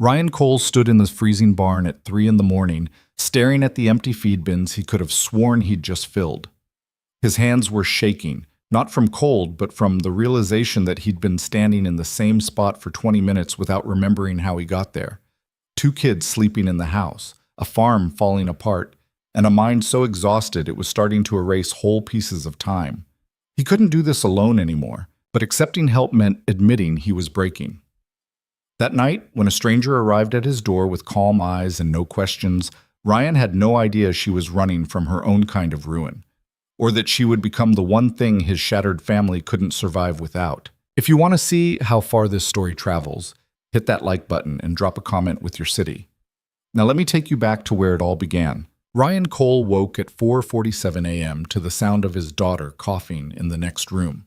Ryan Cole stood in the freezing barn at 3 in the morning, staring at the empty feed bins he could have sworn he'd just filled. His hands were shaking, not from cold, but from the realization that he'd been standing in the same spot for 20 minutes without remembering how he got there. 2 kids sleeping in the house, a farm falling apart, and a mind so exhausted it was starting to erase whole pieces of time. He couldn't do this alone anymore, but accepting help meant admitting he was breaking. That night, when a stranger arrived at his door with calm eyes and no questions, Ryan had no idea she was running from her own kind of ruin, or that she would become the one thing his shattered family couldn't survive without. If you want to see how far this story travels, hit that like button and drop a comment with your city. Now let me take you back to where it all began. Ryan Cole woke at 4:47 a.m. to the sound of his daughter coughing in the next room.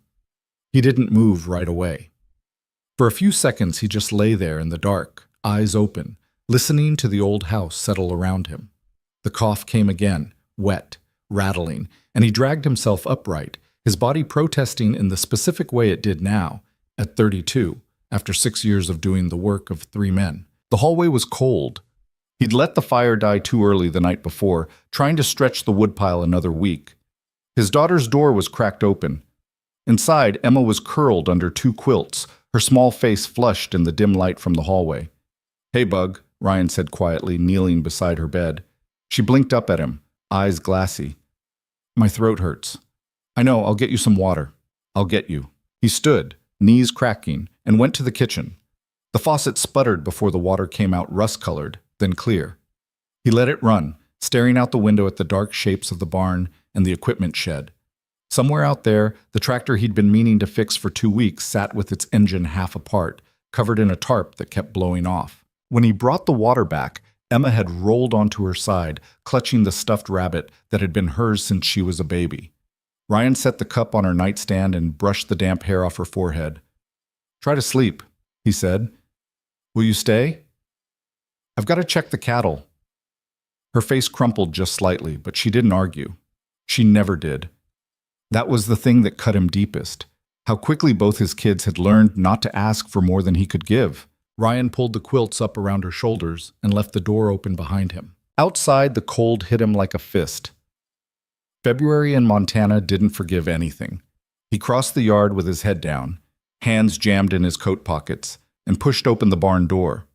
He didn't move right away. For a few seconds, he just lay there in the dark, eyes open, listening to the old house settle around him. The cough came again, wet, rattling, and he dragged himself upright, his body protesting in the specific way it did now, at 32, after 6 years of doing the work of 3 men. The hallway was cold. He'd let the fire die too early the night before, trying to stretch the woodpile another week. His daughter's door was cracked open. Inside, Emma was curled under 2 quilts, her small face flushed in the dim light from the hallway. "Hey, Bug," Ryan said quietly, kneeling beside her bed. She blinked up at him, eyes glassy. "My throat hurts." "I know, I'll get you some water." "I'll get you." He stood, knees cracking, and went to the kitchen. The faucet sputtered before the water came out rust-colored, then clear. He let it run, staring out the window at the dark shapes of the barn and the equipment shed. Somewhere out there, the tractor he'd been meaning to fix for 2 weeks sat with its engine half apart, covered in a tarp that kept blowing off. When he brought the water back, Emma had rolled onto her side, clutching the stuffed rabbit that had been hers since she was a baby. Ryan set the cup on her nightstand and brushed the damp hair off her forehead. "Try to sleep," he said. "Will you stay?" "I've got to check the cattle." Her face crumpled just slightly, but she didn't argue. She never did. That was the thing that cut him deepest. How quickly both his kids had learned not to ask for more than he could give. Ryan pulled the quilts up around her shoulders and left the door open behind him. Outside, the cold hit him like a fist. February in Montana didn't forgive anything. He crossed the yard with his head down, hands jammed in his coat pockets, and pushed open the barn door.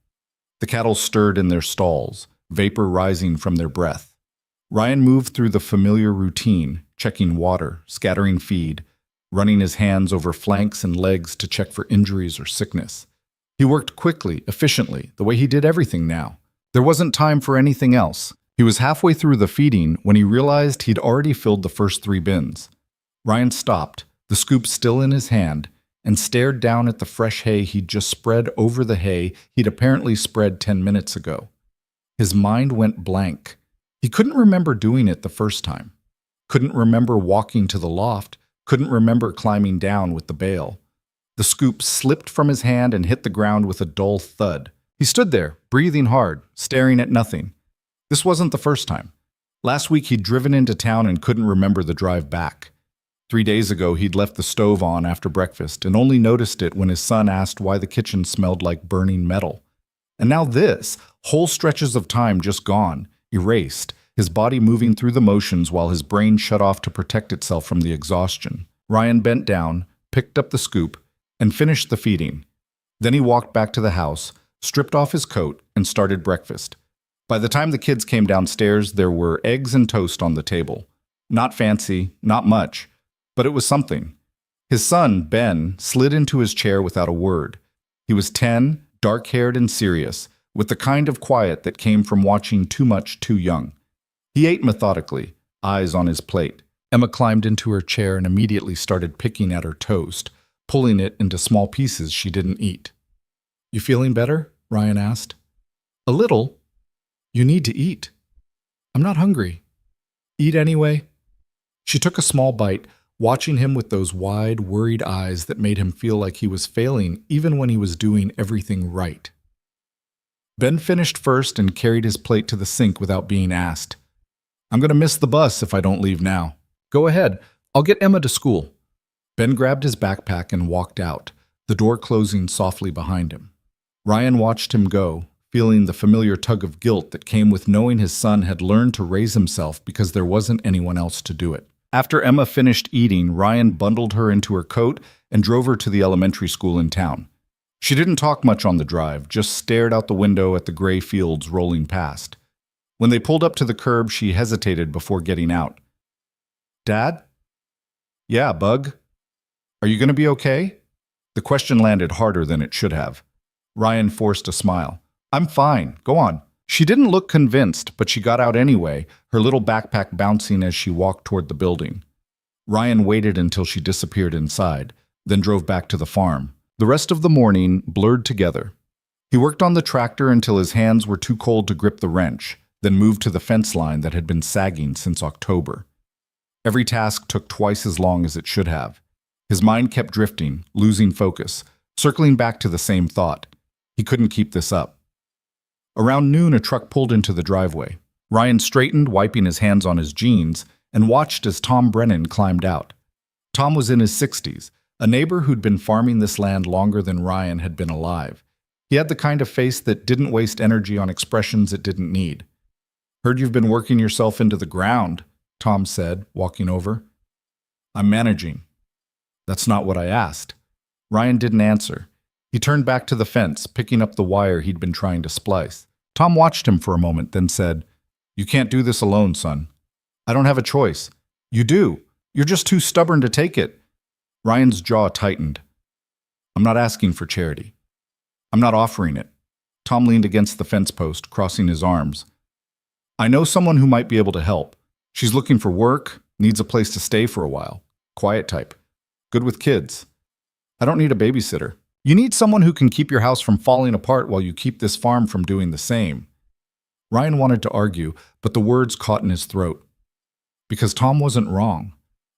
The cattle stirred in their stalls, vapor rising from their breath. Ryan moved through the familiar routine, checking water, scattering feed, running his hands over flanks and legs to check for injuries or sickness. He worked quickly, efficiently, the way he did everything now. There wasn't time for anything else. He was halfway through the feeding when he realized he'd already filled the first 3 bins. Ryan stopped, the scoop still in his hand, and stared down at the fresh hay he'd just spread over the hay he'd apparently spread 10 minutes ago. His mind went blank. He couldn't remember doing it the first time. Couldn't remember walking to the loft. Couldn't remember climbing down with the bale. The scoop slipped from his hand and hit the ground with a dull thud. He stood there, breathing hard, staring at nothing. This wasn't the first time. Last week he'd driven into town and couldn't remember the drive back. 3 days ago he'd left the stove on after breakfast and only noticed it when his son asked why the kitchen smelled like burning metal. And now this, whole stretches of time just gone, erased, his body moving through the motions while his brain shut off to protect itself from the exhaustion. Ryan bent down, picked up the scoop, and finished the feeding. Then he walked back to the house, stripped off his coat, and started breakfast. By the time the kids came downstairs, there were eggs and toast on the table. Not fancy, not much, but it was something. His son, Ben, slid into his chair without a word. He was 10, dark-haired and serious, with the kind of quiet that came from watching too much too young. He ate methodically, eyes on his plate. Emma climbed into her chair and immediately started picking at her toast, pulling it into small pieces she didn't eat. "You feeling better?" Ryan asked. "A little. You need to eat." "I'm not hungry." "Eat anyway." She took a small bite, watching him with those wide, worried eyes that made him feel like he was failing even when he was doing everything right. Ben finished first and carried his plate to the sink without being asked. "I'm going to miss the bus if I don't leave now." "Go ahead. I'll get Emma to school." Ben grabbed his backpack and walked out, the door closing softly behind him. Ryan watched him go, feeling the familiar tug of guilt that came with knowing his son had learned to raise himself because there wasn't anyone else to do it. After Emma finished eating, Ryan bundled her into her coat and drove her to the elementary school in town. She didn't talk much on the drive, just stared out the window at the gray fields rolling past. When they pulled up to the curb, she hesitated before getting out. "Dad?" "Yeah, Bug. Are you going to be okay?" The question landed harder than it should have. Ryan forced a smile. "I'm fine. Go on." She didn't look convinced, but she got out anyway, her little backpack bouncing as she walked toward the building. Ryan waited until she disappeared inside, then drove back to the farm. The rest of the morning blurred together. He worked on the tractor until his hands were too cold to grip the wrench, then moved to the fence line that had been sagging since October. Every task took twice as long as it should have. His mind kept drifting, losing focus, circling back to the same thought. He couldn't keep this up. Around noon, a truck pulled into the driveway. Ryan straightened, wiping his hands on his jeans, and watched as Tom Brennan climbed out. Tom was in his 60s, a neighbor who'd been farming this land longer than Ryan had been alive. He had the kind of face that didn't waste energy on expressions it didn't need. "Heard you've been working yourself into the ground," Tom said, walking over. "I'm managing." "That's not what I asked." Ryan didn't answer. He turned back to the fence, picking up the wire he'd been trying to splice. Tom watched him for a moment, then said, "You can't do this alone, son." "I don't have a choice." "You do. You're just too stubborn to take it." Ryan's jaw tightened. "I'm not asking for charity. I'm not offering it." Tom leaned against the fence post, crossing his arms. "I know someone who might be able to help. She's looking for work, needs a place to stay for a while. Quiet type. Good with kids. I don't need a babysitter. You need someone who can keep your house from falling apart while you keep this farm from doing the same." Ryan wanted to argue, but the words caught in his throat. Because Tom wasn't wrong.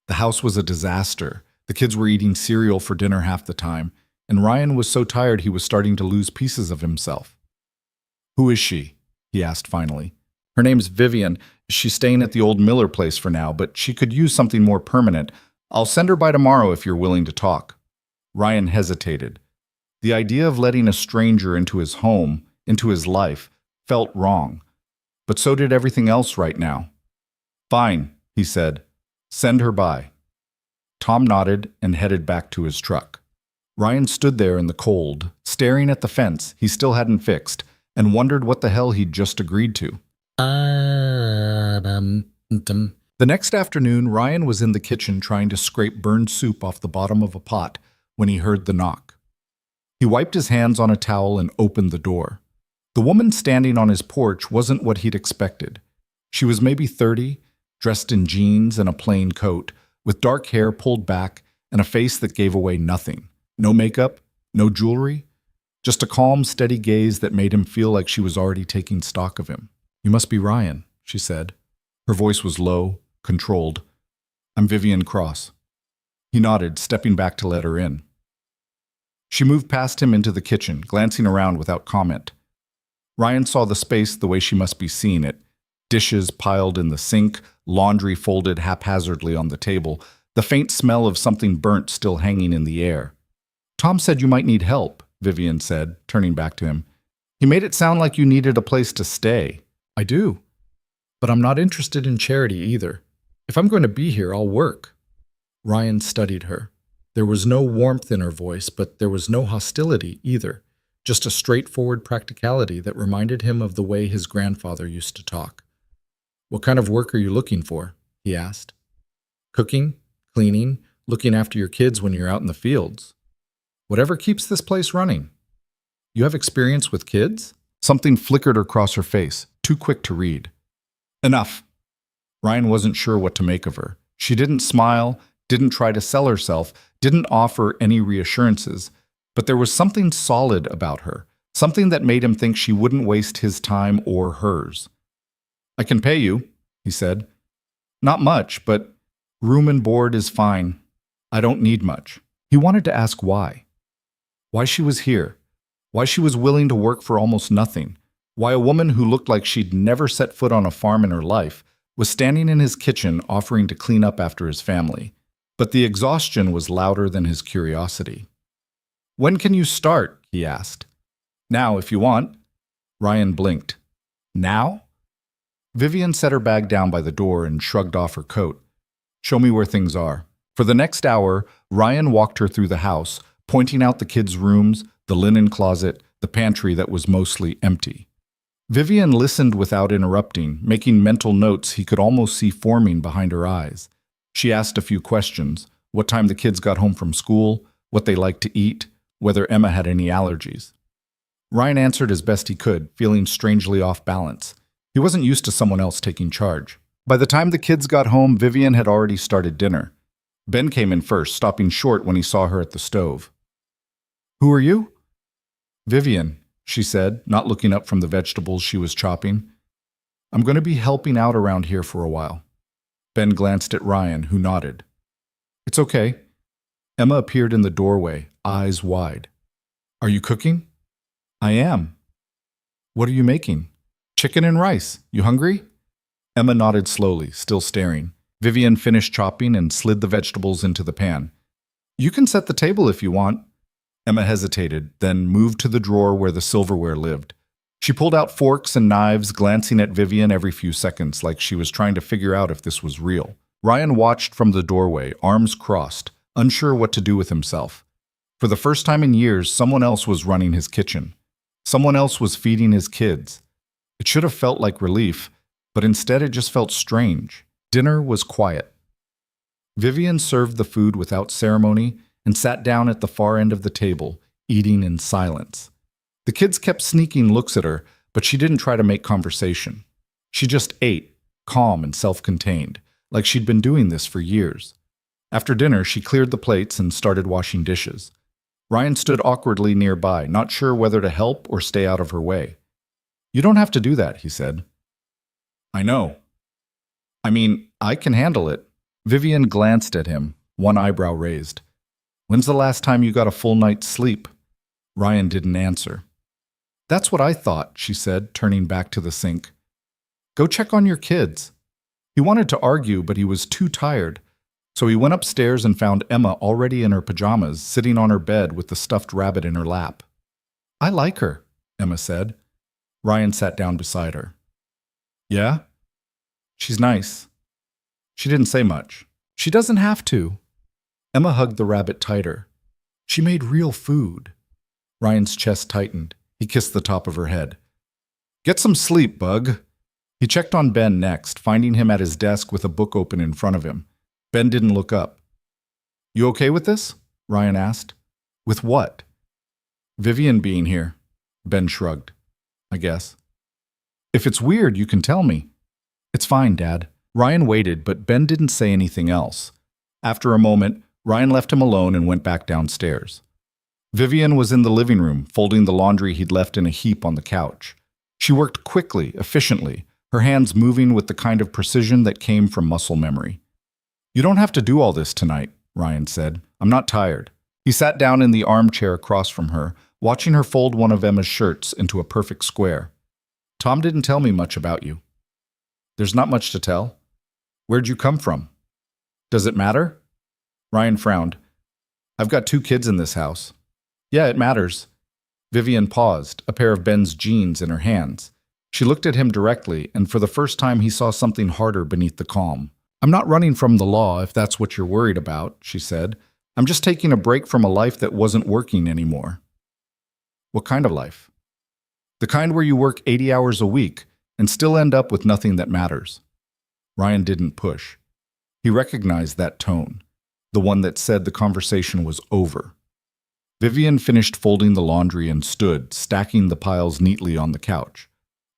The house was a disaster. The kids were eating cereal for dinner half the time, and Ryan was so tired he was starting to lose pieces of himself. "Who is she?" he asked finally. "Her name's Vivian. She's staying at the old Miller place for now, but she could use something more permanent. I'll send her by tomorrow if you're willing to talk." Ryan hesitated. The idea of letting a stranger into his home, into his life, felt wrong. But so did everything else right now. "Fine," he said. "Send her by." Tom nodded and headed back to his truck. Ryan stood there in the cold, staring at the fence he still hadn't fixed, and wondered what the hell he'd just agreed to. The next afternoon, Ryan was in the kitchen trying to scrape burned soup off the bottom of a pot when he heard the knock. He wiped his hands on a towel and opened the door. The woman standing on his porch wasn't what he'd expected. She was maybe 30, dressed in jeans and a plain coat, with dark hair pulled back and a face that gave away nothing. No makeup, no jewelry, just a calm, steady gaze that made him feel like she was already taking stock of him. "You must be Ryan," she said. Her voice was low, controlled. "I'm Vivian Cross." He nodded, stepping back to let her in. She moved past him into the kitchen, glancing around without comment. Ryan saw the space the way she must be seeing it. Dishes piled in the sink, laundry folded haphazardly on the table, the faint smell of something burnt still hanging in the air. "Tom said you might need help," Vivian said, turning back to him. "He made it sound like you needed a place to stay." "I do. But I'm not interested in charity either. If I'm going to be here, I'll work." Ryan studied her. There was no warmth in her voice, but there was no hostility either, just a straightforward practicality that reminded him of the way his grandfather used to talk. "What kind of work are you looking for?" he asked. "Cooking, cleaning, looking after your kids when you're out in the fields. Whatever keeps this place running." "You have experience with kids?" Something flickered across her face, too quick to read. "Enough." Ryan wasn't sure what to make of her. She didn't smile, didn't try to sell herself, didn't offer any reassurances, but there was something solid about her, something that made him think she wouldn't waste his time or hers. "I can pay you," he said. "Not much, but room and board is fine. I don't need much." He wanted to ask why. Why she was here. Why she was willing to work for almost nothing. Why a woman who looked like she'd never set foot on a farm in her life was standing in his kitchen offering to clean up after his family. But the exhaustion was louder than his curiosity. "When can you start?" he asked. "Now, if you want." Ryan blinked. Now? Vivian set her bag down by the door and shrugged off her coat. Show me where things are. For the next hour, Ryan walked her through the house, pointing out the kids' rooms, the linen closet, the pantry that was mostly empty. Vivian listened without interrupting, making mental notes he could almost see forming behind her eyes. She asked a few questions: what time the kids got home from school, what they liked to eat, whether Emma had any allergies. Ryan answered as best he could, feeling strangely off balance. He wasn't used to someone else taking charge. By the time the kids got home, Vivian had already started dinner. Ben came in first, stopping short when he saw her at the stove. Who are you? Vivian, she said, not looking up from the vegetables she was chopping. I'm going to be helping out around here for a while. Ben glanced at Ryan, who nodded. It's okay. Emma appeared in the doorway, eyes wide. Are you cooking? I am. What are you making? Chicken and rice. You hungry? Emma nodded slowly, still staring. Vivian finished chopping and slid the vegetables into the pan. You can set the table if you want. Emma hesitated, then moved to the drawer where the silverware lived. She pulled out forks and knives, glancing at Vivian every few seconds, like she was trying to figure out if this was real. Ryan watched from the doorway, arms crossed, unsure what to do with himself. For the first time in years, someone else was running his kitchen. Someone else was feeding his kids. It should have felt like relief, but instead it just felt strange. Dinner was quiet. Vivian served the food without ceremony and sat down at the far end of the table, eating in silence. The kids kept sneaking looks at her, but she didn't try to make conversation. She just ate, calm and self-contained, like she'd been doing this for years. After dinner, she cleared the plates and started washing dishes. Ryan stood awkwardly nearby, not sure whether to help or stay out of her way. You don't have to do that, he said. I know. I mean, I can handle it. Vivian glanced at him, one eyebrow raised. When's the last time you got a full night's sleep? Ryan didn't answer. That's what I thought, she said, turning back to the sink. Go check on your kids. He wanted to argue, but he was too tired. So he went upstairs and found Emma already in her pajamas, sitting on her bed with the stuffed rabbit in her lap. I like her, Emma said. Ryan sat down beside her. Yeah? She's nice. She didn't say much. She doesn't have to. Emma hugged the rabbit tighter. She made real food. Ryan's chest tightened. He kissed the top of her head. Get some sleep, bug. He checked on Ben next, finding him at his desk with a book open in front of him. Ben didn't look up. You okay with this? Ryan asked. With what? Vivian being here. Ben shrugged. I guess. If it's weird, you can tell me. It's fine, Dad. Ryan waited, but Ben didn't say anything else. After a moment, Ryan left him alone and went back downstairs. Vivian was in the living room, folding the laundry he'd left in a heap on the couch. She worked quickly, efficiently, her hands moving with the kind of precision that came from muscle memory. You don't have to do all this tonight, Ryan said. I'm not tired. He sat down in the armchair across from her, watching her fold one of Emma's shirts into a perfect square. Tom didn't tell me much about you. There's not much to tell. Where'd you come from? Does it matter? Ryan frowned. I've got 2 kids in this house. Yeah, it matters. Vivian paused, a pair of Ben's jeans in her hands. She looked at him directly, and for the first time he saw something harder beneath the calm. I'm not running from the law, if that's what you're worried about, she said. I'm just taking a break from a life that wasn't working anymore. What kind of life? The kind where you work 80 hours a week and still end up with nothing that matters. Ryan didn't push. He recognized that tone, the one that said the conversation was over. Vivian finished folding the laundry and stood, stacking the piles neatly on the couch.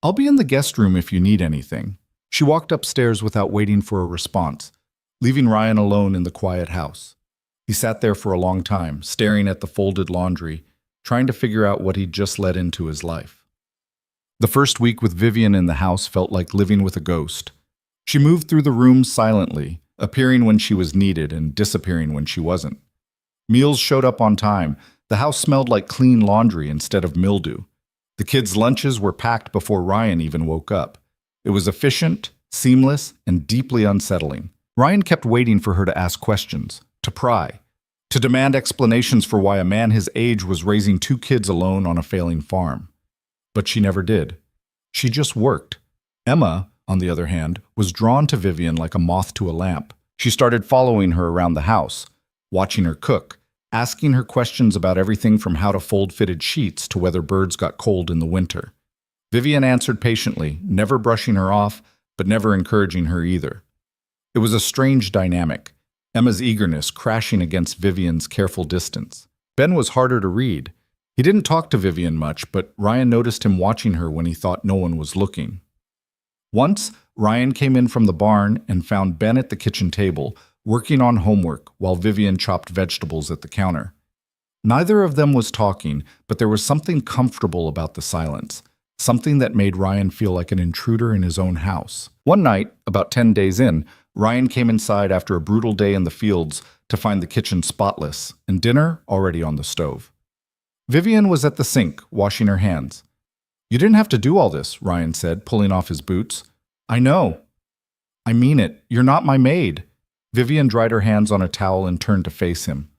I'll be in the guest room if you need anything. She walked upstairs without waiting for a response, leaving Ryan alone in the quiet house. He sat there for a long time, staring at the folded laundry, trying to figure out what he'd just let into his life. The first week with Vivian in the house felt like living with a ghost. She moved through the rooms silently, appearing when she was needed and disappearing when she wasn't. Meals showed up on time. The house smelled like clean laundry instead of mildew. The kids' lunches were packed before Ryan even woke up. It was efficient, seamless, and deeply unsettling. Ryan kept waiting for her to ask questions, to pry, to demand explanations for why a man his age was raising 2 kids alone on a failing farm. but she never did. She just worked. Emma, on the other hand, was drawn to Vivian like a moth to a lamp. She started following her around the house, watching her cook, asking her questions about everything from how to fold fitted sheets to whether birds got cold in the winter. Vivian answered patiently, never brushing her off, but never encouraging her either. It was a strange dynamic, Emma's eagerness crashing against Vivian's careful distance. Ben was harder to read. He didn't talk to Vivian much, but Ryan noticed him watching her when he thought no one was looking. Once, Ryan came in from the barn and found Ben at the kitchen table, working on homework while Vivian chopped vegetables at the counter. Neither of them was talking, but there was something comfortable about the silence, something that made Ryan feel like an intruder in his own house. One night, about 10 days in, Ryan came inside after a brutal day in the fields to find the kitchen spotless and dinner already on the stove. Vivian was at the sink, washing her hands. "You didn't have to do all this," Ryan said, pulling off his boots. "I know." "I mean it. You're not my maid." Vivian dried her hands on a towel and turned to face him.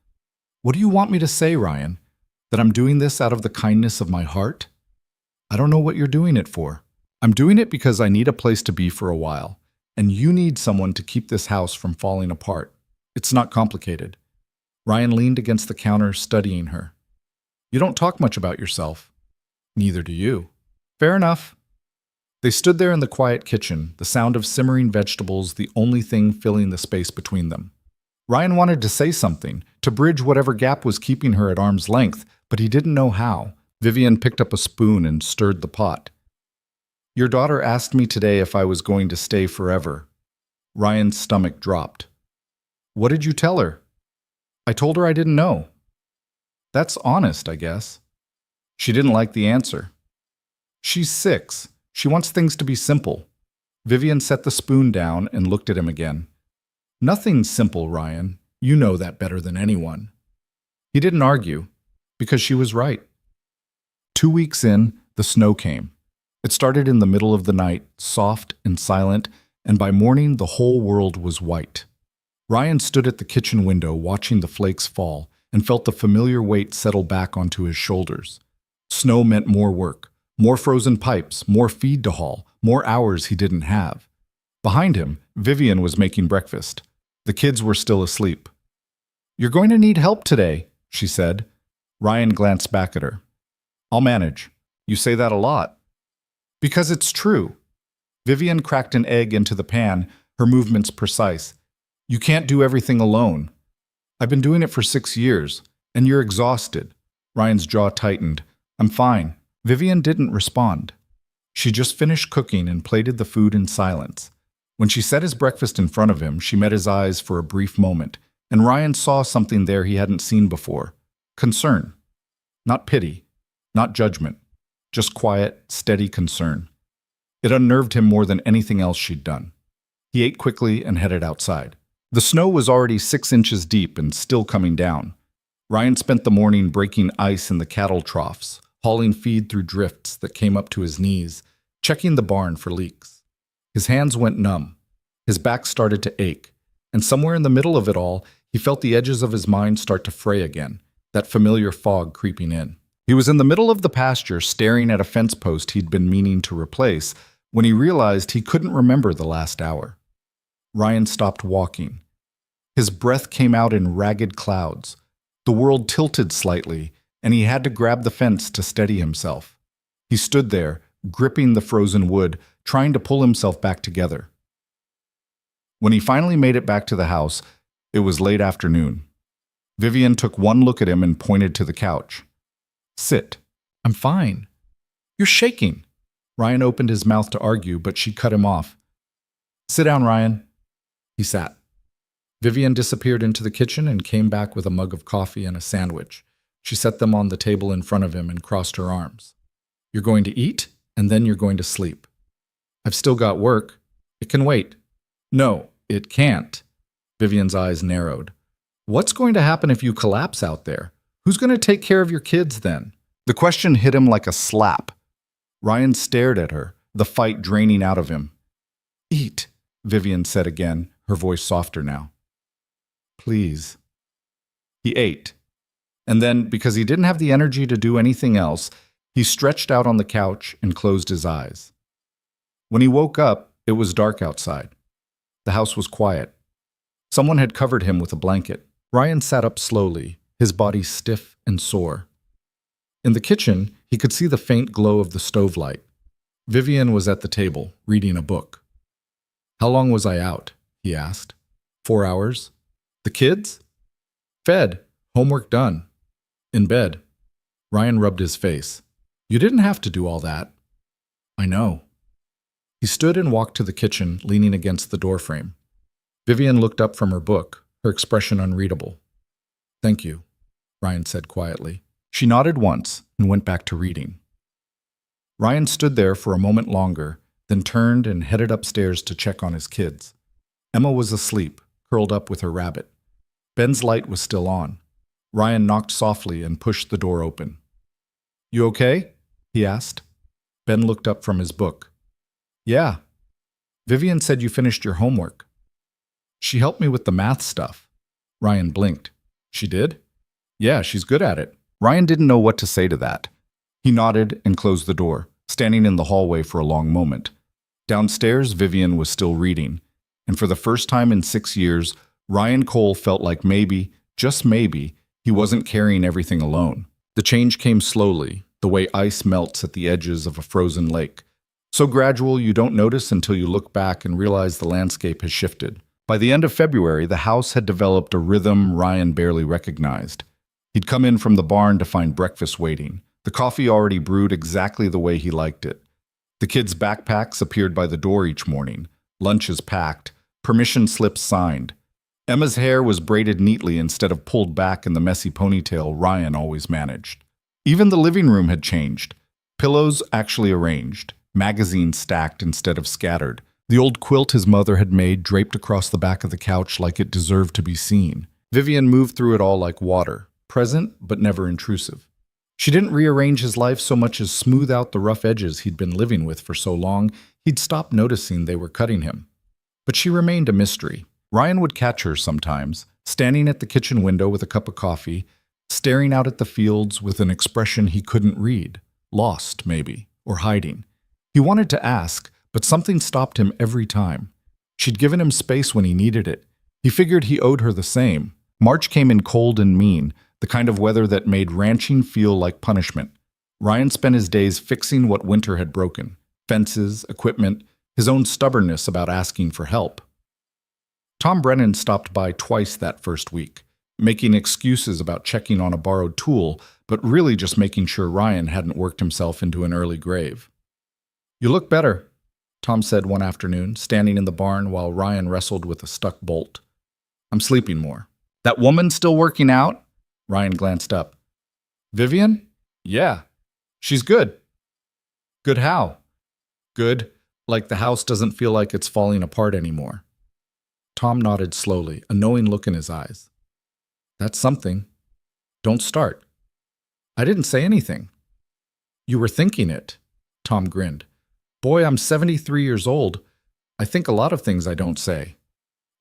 "What do you want me to say, Ryan? That I'm doing this out of the kindness of my heart? I don't know what you're doing it for. I'm doing it because I need a place to be for a while, and you need someone to keep this house from falling apart. It's not complicated." Ryan leaned against the counter, studying her. "You don't talk much about yourself." "Neither do you." "Fair enough." They stood there in the quiet kitchen, the sound of simmering vegetables the only thing filling the space between them. Ryan wanted to say something, to bridge whatever gap was keeping her at arm's length, but he didn't know how. Vivian picked up a spoon and stirred the pot. "Your daughter asked me today if I was going to stay forever." Ryan's stomach dropped. "What did you tell her?" "I told her I didn't know." "That's honest, I guess." She didn't like the answer. "She's 6. She wants things to be simple." Vivian set the spoon down and looked at him again. "Nothing's simple, Ryan. You know that better than anyone." He didn't argue, because she was right. 2 weeks in, the snow came. It started in the middle of the night, soft and silent, and by morning the whole world was white. Ryan stood at the kitchen window watching the flakes fall and felt the familiar weight settle back onto his shoulders. Snow meant more work. More frozen pipes, more feed to haul, more hours he didn't have. Behind him, Vivian was making breakfast. The kids were still asleep. "You're going to need help today," she said. Ryan glanced back at her. "I'll manage. You say that a lot." "Because it's true." Vivian cracked an egg into the pan, her movements precise. "You can't do everything alone. I've been doing it for 6 years, and you're exhausted." Ryan's jaw tightened. "I'm fine." Vivian didn't respond. She just finished cooking and plated the food in silence. When she set his breakfast in front of him, she met his eyes for a brief moment, and Ryan saw something there he hadn't seen before. Concern. Not pity, not judgment, just quiet, steady concern. It unnerved him more than anything else she'd done. He ate quickly and headed outside. The snow was already 6 inches deep and still coming down. Ryan spent the morning breaking ice in the cattle troughs, hauling feed through drifts that came up to his knees, checking the barn for leaks. His hands went numb. His back started to ache. And somewhere in the middle of it all, he felt the edges of his mind start to fray again, that familiar fog creeping in. He was in the middle of the pasture, staring at a fence post he'd been meaning to replace, when he realized he couldn't remember the last hour. Ryan stopped walking. His breath came out in ragged clouds. The world tilted slightly, and he had to grab the fence to steady himself. He stood there, gripping the frozen wood, trying to pull himself back together. When he finally made it back to the house, it was late afternoon. Vivian took one look at him and pointed to the couch. "Sit." "I'm fine." "You're shaking." Ryan opened his mouth to argue, but she cut him off. "Sit down, Ryan." He sat. Vivian disappeared into the kitchen and came back with a mug of coffee and a sandwich. She set them on the table in front of him and crossed her arms. "You're going to eat, and then you're going to sleep." "I've still got work." "It can wait." "No, it can't." Vivian's eyes narrowed. "What's going to happen if you collapse out there? Who's going to take care of your kids then?" The question hit him like a slap. Ryan stared at her, the fight draining out of him. "Eat," Vivian said again, her voice softer now. "Please." He ate. And then, because he didn't have the energy to do anything else, He stretched out on the couch and closed his eyes. When he woke up, it was dark outside. The house was quiet. Someone had covered him with a blanket. Ryan sat up slowly, his body stiff and sore. In the kitchen, he could see the faint glow of the stove light. Vivian was at the table, reading a book. "How long was I out?" he asked. 4 hours. "The kids?" "Fed. Homework done. In bed." Ryan rubbed his face. "You didn't have to do all that." "I know." He stood and walked to the kitchen, leaning against the doorframe. Vivian looked up from her book, her expression unreadable. "Thank you," Ryan said quietly. She nodded once and went back to reading. Ryan stood there for a moment longer, then turned and headed upstairs to check on his kids. Emma was asleep, curled up with her rabbit. Ben's light was still on. Ryan knocked softly and pushed the door open. "You okay?" he asked. Ben looked up from his book. "Yeah. Vivian said you finished your homework." "She helped me with the math stuff." Ryan blinked. "She did?" "Yeah, she's good at it." Ryan didn't know what to say to that. He nodded and closed the door, standing in the hallway for a long moment. Downstairs, Vivian was still reading, and for the first time in 6 years, Ryan Cole felt like maybe, just maybe, he wasn't carrying everything alone. The change came slowly, the way ice melts at the edges of a frozen lake. So gradual you don't notice until you look back and realize the landscape has shifted. By the end of February, the house had developed a rhythm Ryan barely recognized. He'd come in from the barn to find breakfast waiting, the coffee already brewed exactly the way he liked it. The kids' backpacks appeared by the door each morning, lunches packed, permission slips signed. Emma's hair was braided neatly instead of pulled back in the messy ponytail Ryan always managed. Even the living room had changed. Pillows actually arranged, magazines stacked instead of scattered. The old quilt his mother had made draped across the back of the couch like it deserved to be seen. Vivian moved through it all like water, present but never intrusive. She didn't rearrange his life so much as smooth out the rough edges he'd been living with for so long, he'd stopped noticing they were cutting him. But she remained a mystery. Ryan would catch her sometimes, standing at the kitchen window with a cup of coffee, staring out at the fields with an expression he couldn't read, lost maybe, or hiding. He wanted to ask, but something stopped him every time. She'd given him space when he needed it. He figured he owed her the same. March came in cold and mean, the kind of weather that made ranching feel like punishment. Ryan spent his days fixing what winter had broken: fences, equipment, his own stubbornness about asking for help. Tom Brennan stopped by twice that first week, making excuses about checking on a borrowed tool, but really just making sure Ryan hadn't worked himself into an early grave. "You look better," Tom said one afternoon, standing in the barn while Ryan wrestled with a stuck bolt. "I'm sleeping more." "That woman still working out?" Ryan glanced up. "Vivian? Yeah. She's good." "Good how?" "Good, like the house doesn't feel like it's falling apart anymore." Tom nodded slowly, a knowing look in his eyes. "That's something. Don't start." "I didn't say anything." "You were thinking it." Tom grinned. "Boy, I'm 73 years old. I think a lot of things I don't say."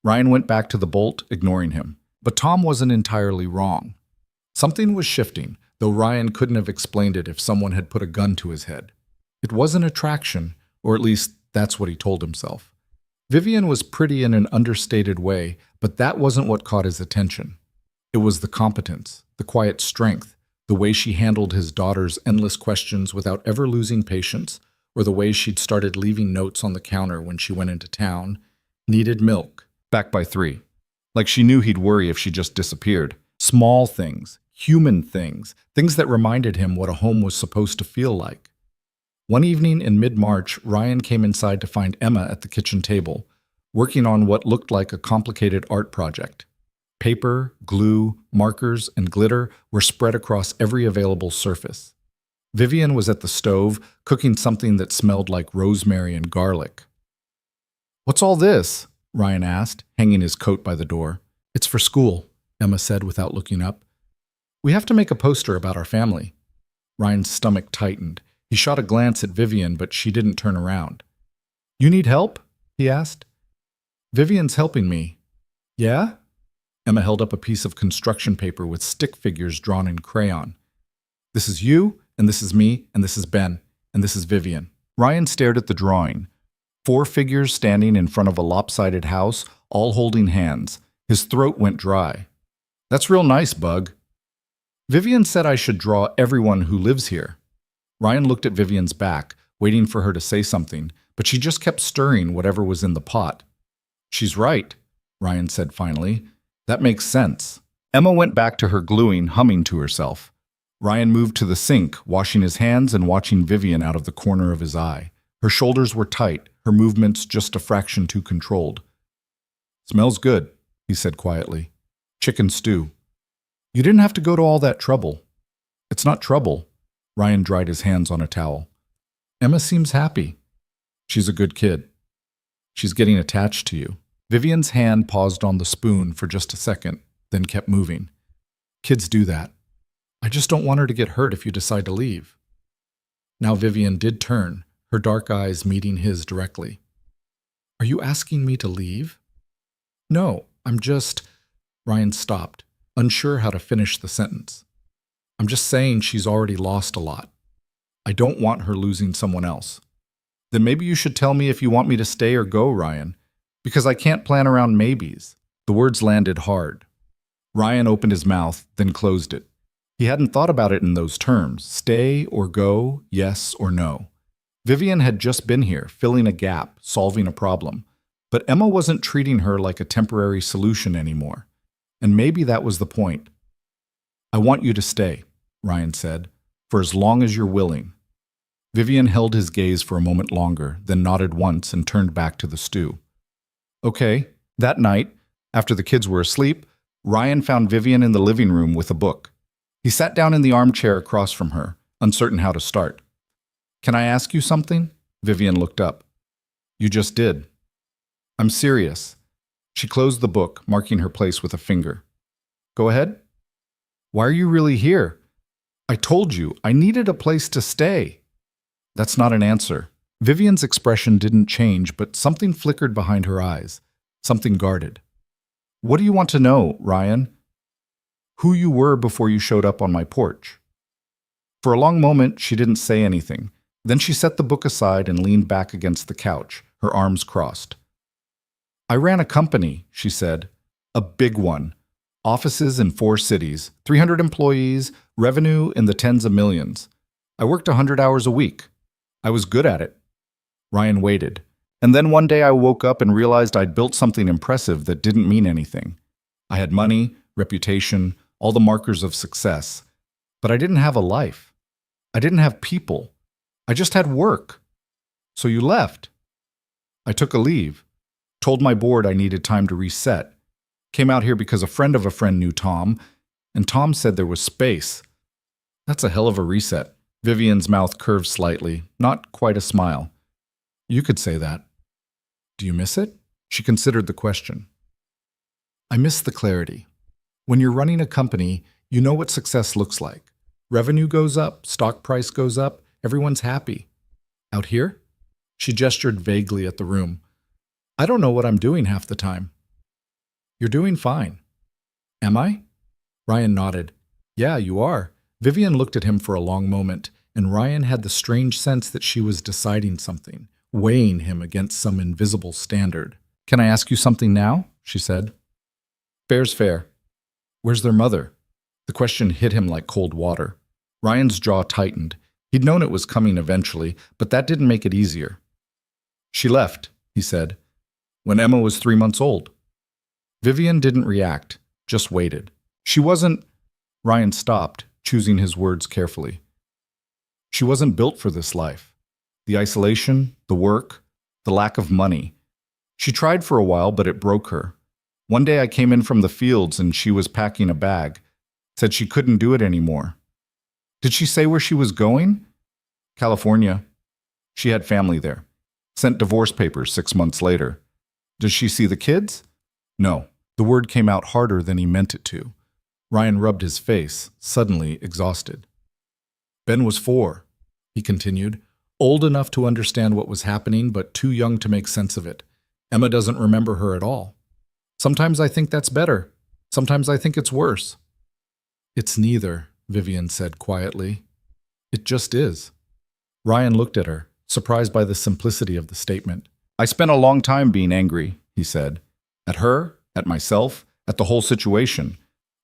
Ryan went back to the bolt, ignoring him. But Tom wasn't entirely wrong. Something was shifting, though Ryan couldn't have explained it if someone had put a gun to his head. It wasn't attraction, or at least that's what he told himself. Vivian was pretty in an understated way, but that wasn't what caught his attention. It was the competence, the quiet strength, the way she handled his daughter's endless questions without ever losing patience, or the way she'd started leaving notes on the counter when she went into town. "Needed milk. Back by 3. Like she knew he'd worry if she just disappeared. Small things, human things, things that reminded him what a home was supposed to feel like. One evening in mid-March, Ryan came inside to find Emma at the kitchen table, working on what looked like a complicated art project. Paper, glue, markers, and glitter were spread across every available surface. Vivian was at the stove, cooking something that smelled like rosemary and garlic. "What's all this?" Ryan asked, hanging his coat by the door. "It's for school," Emma said without looking up. "We have to make a poster about our family." Ryan's stomach tightened. He shot a glance at Vivian, but she didn't turn around. "You need help?" he asked. "Vivian's helping me." "Yeah?" Emma held up a piece of construction paper with stick figures drawn in crayon. "This is you, and this is me, and this is Ben, and this is Vivian. Ryan stared at the drawing. 4 figures standing in front of a lopsided house, all holding hands. His throat went dry. That's real nice, Bug. Vivian said I should draw everyone who lives here. Ryan looked at Vivian's back, waiting for her to say something, but she just kept stirring whatever was in the pot. She's right, Ryan said finally. That makes sense. Emma went back to her gluing, humming to herself. Ryan moved to the sink, washing his hands and watching Vivian out of the corner of his eye. Her shoulders were tight, her movements just a fraction too controlled. Smells good, he said quietly. Chicken stew. You didn't have to go to all that trouble. It's not trouble. Ryan dried his hands on a towel. Emma seems happy. She's a good kid. She's getting attached to you. Vivian's hand paused on the spoon for just a second, then kept moving. Kids do that. I just don't want her to get hurt if you decide to leave. Now Vivian did turn, her dark eyes meeting his directly. Are you asking me to leave? No, I'm just... Ryan stopped, unsure how to finish the sentence. I'm just saying she's already lost a lot. I don't want her losing someone else. Then maybe you should tell me if you want me to stay or go, Ryan, because I can't plan around maybes. The words landed hard. Ryan opened his mouth, then closed it. He hadn't thought about it in those terms, stay or go, yes or no. Vivian had just been here, filling a gap, solving a problem. But Emma wasn't treating her like a temporary solution anymore. And maybe that was the point. I want you to stay, Ryan said, for as long as you're willing. Vivian held his gaze for a moment longer, then nodded once and turned back to the stew. Okay, that night, after the kids were asleep, Ryan found Vivian in the living room with a book. He sat down in the armchair across from her, uncertain how to start. Can I ask you something? Vivian looked up. You just did. I'm serious. She closed the book, marking her place with a finger. Go ahead. Why are you really here? I told you, I needed a place to stay. That's not an answer. Vivian's expression didn't change, but something flickered behind her eyes, something guarded. What do you want to know, Ryan? Who you were before you showed up on my porch. For a long moment, she didn't say anything. Then she set the book aside and leaned back against the couch, her arms crossed. I ran a company, she said. A big one. Offices in 4 cities, 300 employees, revenue in the tens of millions. I worked 100 hours a week. I was good at it. Ryan waited. And then one day I woke up and realized I'd built something impressive that didn't mean anything. I had money, reputation, all the markers of success. But I didn't have a life. I didn't have people. I just had work. So you left. I took a leave. Told my board I needed time to reset. Came out here because a friend of a friend knew Tom, and Tom said there was space. That's a hell of a reset. Vivian's mouth curved slightly, not quite a smile. You could say that. Do you miss it? She considered the question. I miss the clarity. When you're running a company, you know what success looks like. Revenue goes up, stock price goes up, everyone's happy. Out here? She gestured vaguely at the room. I don't know what I'm doing half the time. You're doing fine. Am I? Ryan nodded. Yeah, you are. Vivian looked at him for a long moment, and Ryan had the strange sense that she was deciding something, weighing him against some invisible standard. Can I ask you something now? She said. Fair's fair. Where's their mother? The question hit him like cold water. Ryan's jaw tightened. He'd known it was coming eventually, but that didn't make it easier. She left, he said, when Emma was 3 months old. Vivian didn't react, just waited. She wasn't... Ryan stopped, choosing his words carefully. She wasn't built for this life. The isolation, the work, the lack of money. She tried for a while, but it broke her. One day I came in from the fields and she was packing a bag. Said she couldn't do it anymore. Did she say where she was going? California. She had family there. Sent divorce papers 6 months later. Does she see the kids? No. The word came out harder than he meant it to. Ryan rubbed his face, suddenly exhausted. Ben was 4, he continued, old enough to understand what was happening, but too young to make sense of it. Emma doesn't remember her at all. Sometimes I think that's better. Sometimes I think it's worse. It's neither, Vivian said quietly. It just is. Ryan looked at her, surprised by the simplicity of the statement. I spent a long time being angry, he said. At her, at myself, at the whole situation.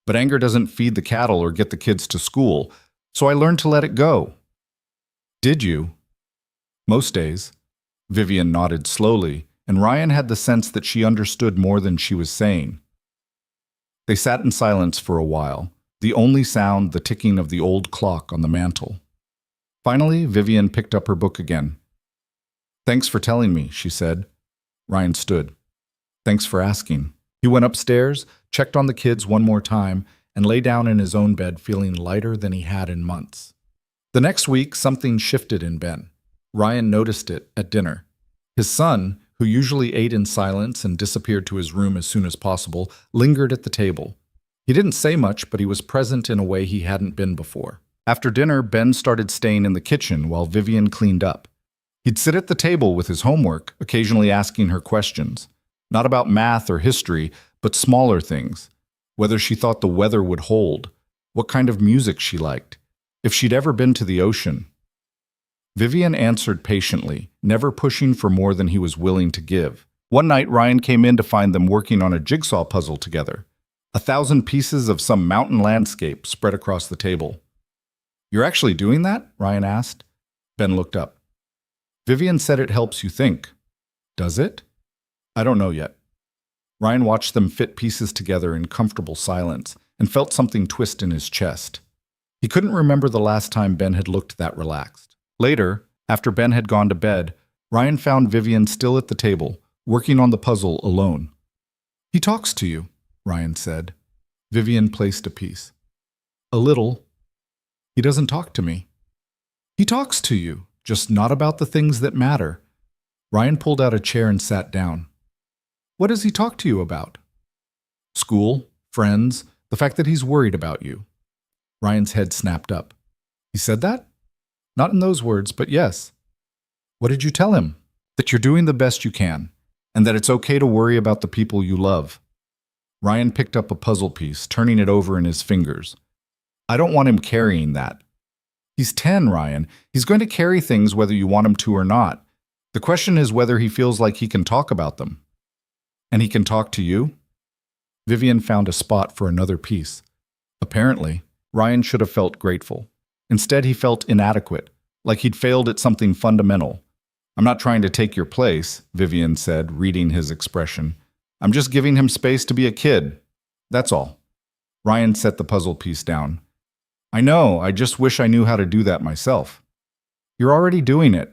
But anger doesn't feed the cattle or get the kids to school, so I learned to let it go. Did you? Most days. Vivian nodded slowly, and Ryan had the sense that she understood more than she was saying. They sat in silence for a while, the only sound the ticking of the old clock on the mantel. Finally, Vivian picked up her book again. Thanks for telling me, she said. Ryan stood. Thanks for asking. He went upstairs, checked on the kids one more time, and lay down in his own bed feeling lighter than he had in months. The next week, something shifted in Ben. Ryan noticed it at dinner. His son, who usually ate in silence and disappeared to his room as soon as possible, lingered at the table. He didn't say much, but he was present in a way he hadn't been before. After dinner, Ben started staying in the kitchen while Vivian cleaned up. He'd sit at the table with his homework, occasionally asking her questions. Not about math or history, but smaller things. Whether she thought the weather would hold, what kind of music she liked, if she'd ever been to the ocean. Vivian answered patiently, never pushing for more than he was willing to give. One night, Ryan came in to find them working on a jigsaw puzzle together. 1,000 pieces of some mountain landscape spread across the table. You're actually doing that? Ryan asked. Ben looked up. Vivian said it helps you think. Does it? I don't know yet. Ryan watched them fit pieces together in comfortable silence and felt something twist in his chest. He couldn't remember the last time Ben had looked that relaxed. Later, after Ben had gone to bed, Ryan found Vivian still at the table, working on the puzzle alone. He talks to you, Ryan said. Vivian placed a piece. A little. He doesn't talk to me. He talks to you, just not about the things that matter. Ryan pulled out a chair and sat down. What does he talk to you about? School, friends, the fact that he's worried about you. Ryan's head snapped up. He said that? Not in those words, but yes. What did you tell him? That you're doing the best you can, and that it's okay to worry about the people you love. Ryan picked up a puzzle piece, turning it over in his fingers. I don't want him carrying that. He's 10, Ryan. He's going to carry things whether you want him to or not. The question is whether he feels like he can talk about them. And he can talk to you? Vivian found a spot for another piece. Apparently, Ryan should have felt grateful. Instead, he felt inadequate, like he'd failed at something fundamental. I'm not trying to take your place, Vivian said, reading his expression. I'm just giving him space to be a kid. That's all. Ryan set the puzzle piece down. I know, I just wish I knew how to do that myself. You're already doing it.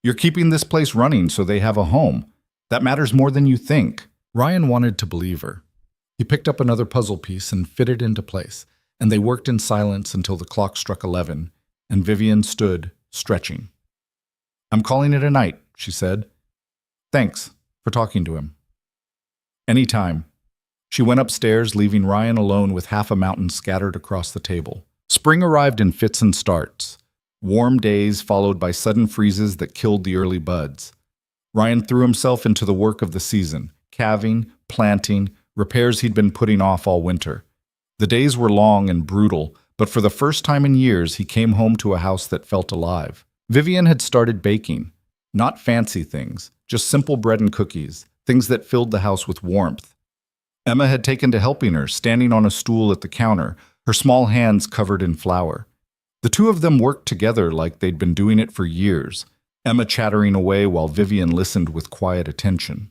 You're keeping this place running so they have a home. That matters more than you think. Ryan wanted to believe her. He picked up another puzzle piece and fitted it into place, and they worked in silence until the clock struck 11, and Vivian stood, stretching. I'm calling it a night, she said. Thanks for talking to him. Any time. She went upstairs, leaving Ryan alone with half a mountain scattered across the table. Spring arrived in fits and starts. Warm days followed by sudden freezes that killed the early buds. Ryan threw himself into the work of the season, calving, planting, repairs he'd been putting off all winter. The days were long and brutal, but for the first time in years he came home to a house that felt alive. Vivian had started baking. Not fancy things, just simple bread and cookies, things that filled the house with warmth. Emma had taken to helping her, standing on a stool at the counter, her small hands covered in flour. The two of them worked together like they'd been doing it for years, Emma chattering away while Vivian listened with quiet attention.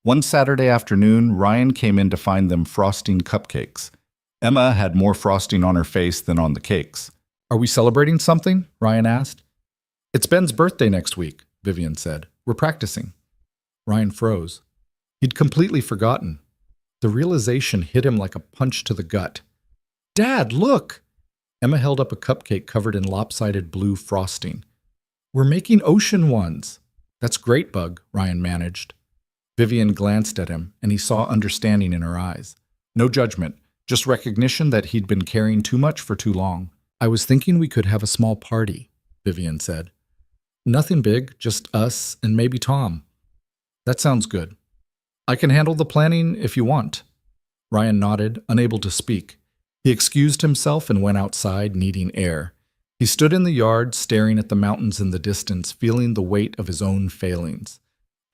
One Saturday afternoon, Ryan came in to find them frosting cupcakes. Emma had more frosting on her face than on the cakes. Are we celebrating something? Ryan asked. It's Ben's birthday next week, Vivian said. We're practicing. Ryan froze. He'd completely forgotten. The realization hit him like a punch to the gut. Dad, look! Emma held up a cupcake covered in lopsided blue frosting. We're making ocean ones. That's great, Bug, Ryan managed. Vivian glanced at him, and he saw understanding in her eyes. No judgment, just recognition that he'd been carrying too much for too long. I was thinking we could have a small party, Vivian said. Nothing big, just us and maybe Tom. That sounds good. I can handle the planning if you want. Ryan nodded, unable to speak. He excused himself and went outside, needing air. He stood in the yard, staring at the mountains in the distance, feeling the weight of his own failings.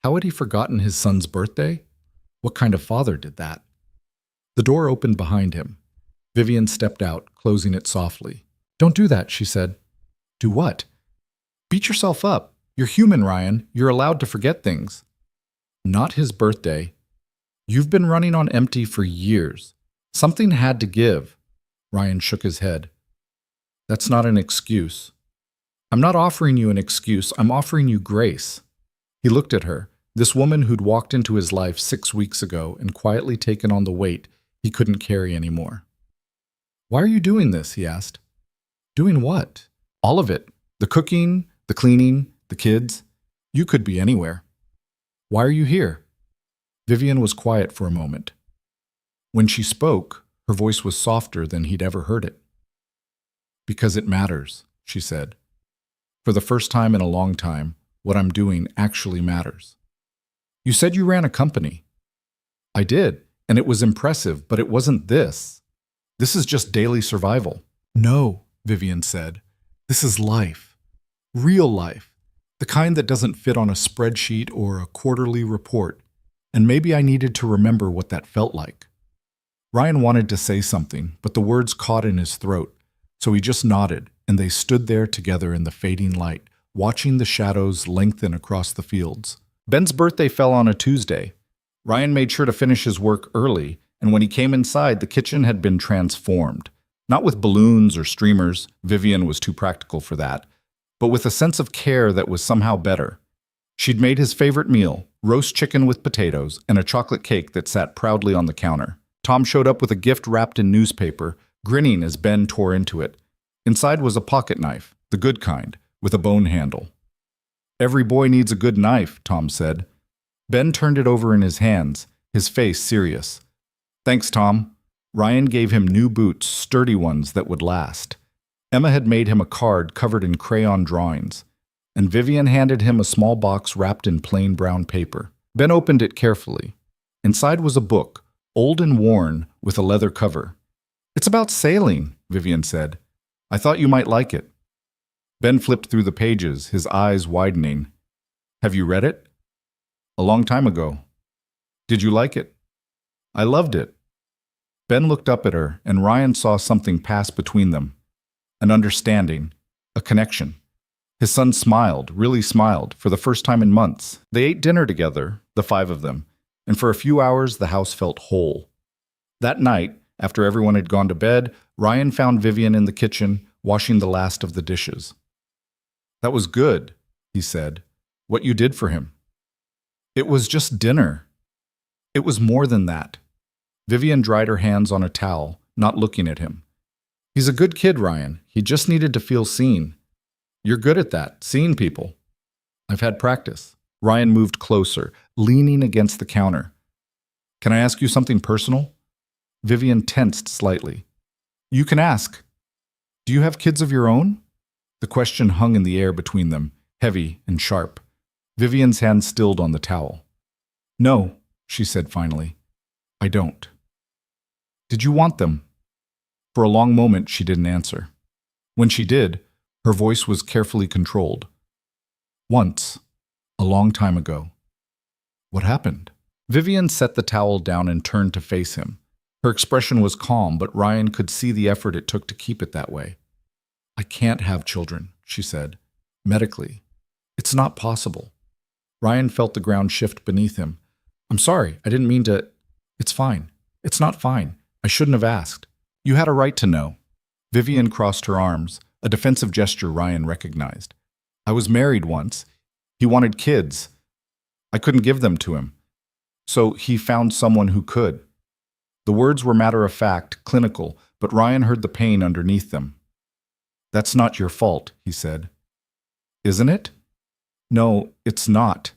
How had he forgotten his son's birthday? What kind of father did that? The door opened behind him. Vivian stepped out, closing it softly. "Don't do that," she said. "Do what?" "Beat yourself up. You're human, Ryan. You're allowed to forget things." "Not his birthday. You've been running on empty for years. Something had to give." Ryan shook his head. "That's not an excuse." "I'm not offering you an excuse. I'm offering you grace." He looked at her, this woman who'd walked into his life 6 weeks ago and quietly taken on the weight he couldn't carry anymore. "Why are you doing this?" he asked. "Doing what?" "All of it. The cooking, the cleaning, the kids. You could be anywhere." "Why are you here?" Vivian was quiet for a moment. When she spoke, her voice was softer than he'd ever heard it. "Because it matters," she said. "For the first time in a long time, what I'm doing actually matters." "You said you ran a company." "I did, and it was impressive, but it wasn't this. This is just daily survival." "No," Vivian said. "This is life. Real life. The kind that doesn't fit on a spreadsheet or a quarterly report. And maybe I needed to remember what that felt like." Ryan wanted to say something, but the words caught in his throat, so he just nodded, and they stood there together in the fading light, watching the shadows lengthen across the fields. Ben's birthday fell on a Tuesday. Ryan made sure to finish his work early, and when he came inside, the kitchen had been transformed. Not with balloons or streamers, Vivian was too practical for that, but with a sense of care that was somehow better. She'd made his favorite meal, roast chicken with potatoes, and a chocolate cake that sat proudly on the counter. Tom showed up with a gift wrapped in newspaper, grinning as Ben tore into it. Inside was a pocket knife, the good kind, with a bone handle. "Every boy needs a good knife," Tom said. Ben turned it over in his hands, his face serious. "Thanks, Tom." Ryan gave him new boots, sturdy ones that would last. Emma had made him a card covered in crayon drawings, and Vivian handed him a small box wrapped in plain brown paper. Ben opened it carefully. Inside was a book, old and worn, with a leather cover. "It's about sailing," Vivian said. "I thought you might like it." Ben flipped through the pages, his eyes widening. "Have you read it?" "A long time ago." "Did you like it?" "I loved it." Ben looked up at her, and Ryan saw something pass between them. An understanding, a connection. His son smiled, really smiled, for the first time in months. They ate dinner together, the 5 of them, and for a few hours the house felt whole. That night, after everyone had gone to bed, Ryan found Vivian in the kitchen, washing the last of the dishes. "That was good," he said. "What you did for him." "It was just dinner." "It was more than that." Vivian dried her hands on a towel, not looking at him. "He's a good kid, Ryan. He just needed to feel seen. You're good at that, seeing people." "I've had practice." Ryan moved closer, leaning against the counter. "Can I ask you something personal?" Vivian tensed slightly. "You can ask." "Do you have kids of your own?" The question hung in the air between them, heavy and sharp. Vivian's hand stilled on the towel. "No," she said finally. "I don't." "Did you want them?" For a long moment she didn't answer. When she did, her voice was carefully controlled. "Once. A long time ago." "What happened?" Vivian set the towel down and turned to face him. Her expression was calm, but Ryan could see the effort it took to keep it that way. "I can't have children," she said. "Medically. It's not possible." Ryan felt the ground shift beneath him. "I'm sorry, I didn't mean to—" "It's fine. It's not fine. I shouldn't have asked. You had a right to know." Vivian crossed her arms, a defensive gesture Ryan recognized. "I was married once. He wanted kids. I couldn't give them to him. So he found someone who could." The words were matter-of-fact, clinical, but Ryan heard the pain underneath them. "That's not your fault," he said. "Isn't it?" "No, it's not."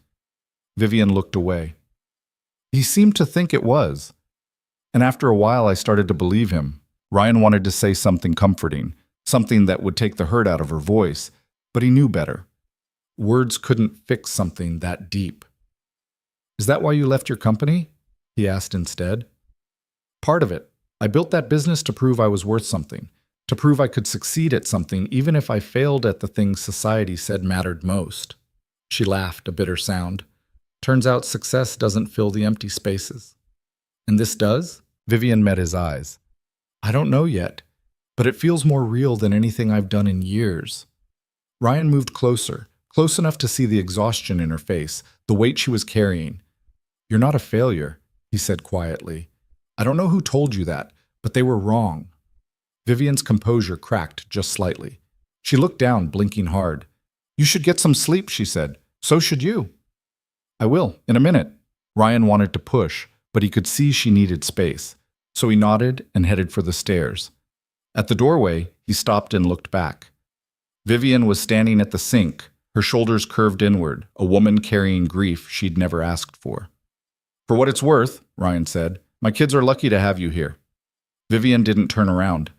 Vivian looked away. "He seemed to think it was. And after a while I started to believe him." Ryan wanted to say something comforting, something that would take the hurt out of her voice, but he knew better. Words couldn't fix something that deep. "Is that why you left your company?" he asked instead. "Part of it. I built that business to prove I was worth something, to prove I could succeed at something even if I failed at the things society said mattered most. She laughed, a bitter sound. Turns out success doesn't fill the empty spaces. And this does? Vivian met his eyes. I don't know yet, but it feels more real than anything I've done in years. Ryan moved closer, close enough to see the exhaustion in her face, the weight she was carrying. You're not a failure, he said quietly. I don't know who told you that, but they were wrong. Vivian's composure cracked just slightly. She looked down, blinking hard. You should get some sleep, she said. So should you. I will, in a minute. Ryan wanted to push, but he could see she needed space, so he nodded and headed for the stairs. At the doorway, he stopped and looked back. Vivian was standing at the sink, her shoulders curved inward, a woman carrying grief she'd never asked for. For what it's worth, Ryan said, my kids are lucky to have you here. Vivian didn't turn around,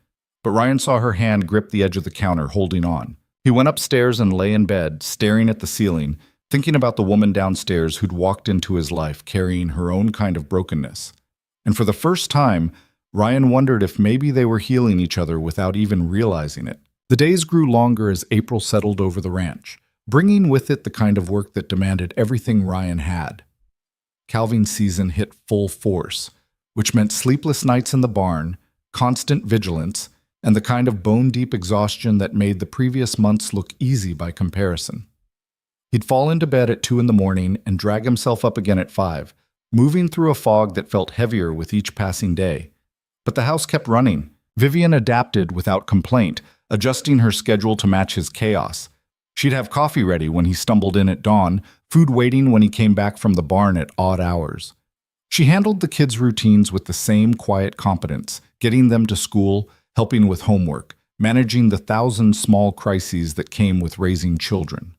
but Ryan saw her hand grip the edge of the counter, holding on. He went upstairs and lay in bed, staring at the ceiling, thinking about the woman downstairs who'd walked into his life carrying her own kind of brokenness. And for the first time, Ryan wondered if maybe they were healing each other without even realizing it. The days grew longer as April settled over the ranch, bringing with it the kind of work that demanded everything Ryan had. Calving season hit full force, which meant sleepless nights in the barn, constant vigilance, and the kind of bone-deep exhaustion that made the previous months look easy by comparison. He'd fall into bed at 2 a.m. and drag himself up again at 5, moving through a fog that felt heavier with each passing day. But the house kept running. Vivian adapted without complaint, adjusting her schedule to match his chaos. She'd have coffee ready when he stumbled in at dawn, food waiting when he came back from the barn at odd hours. She handled the kids' routines with the same quiet competence, getting them to school, helping with homework, managing the 1,000 small crises that came with raising children.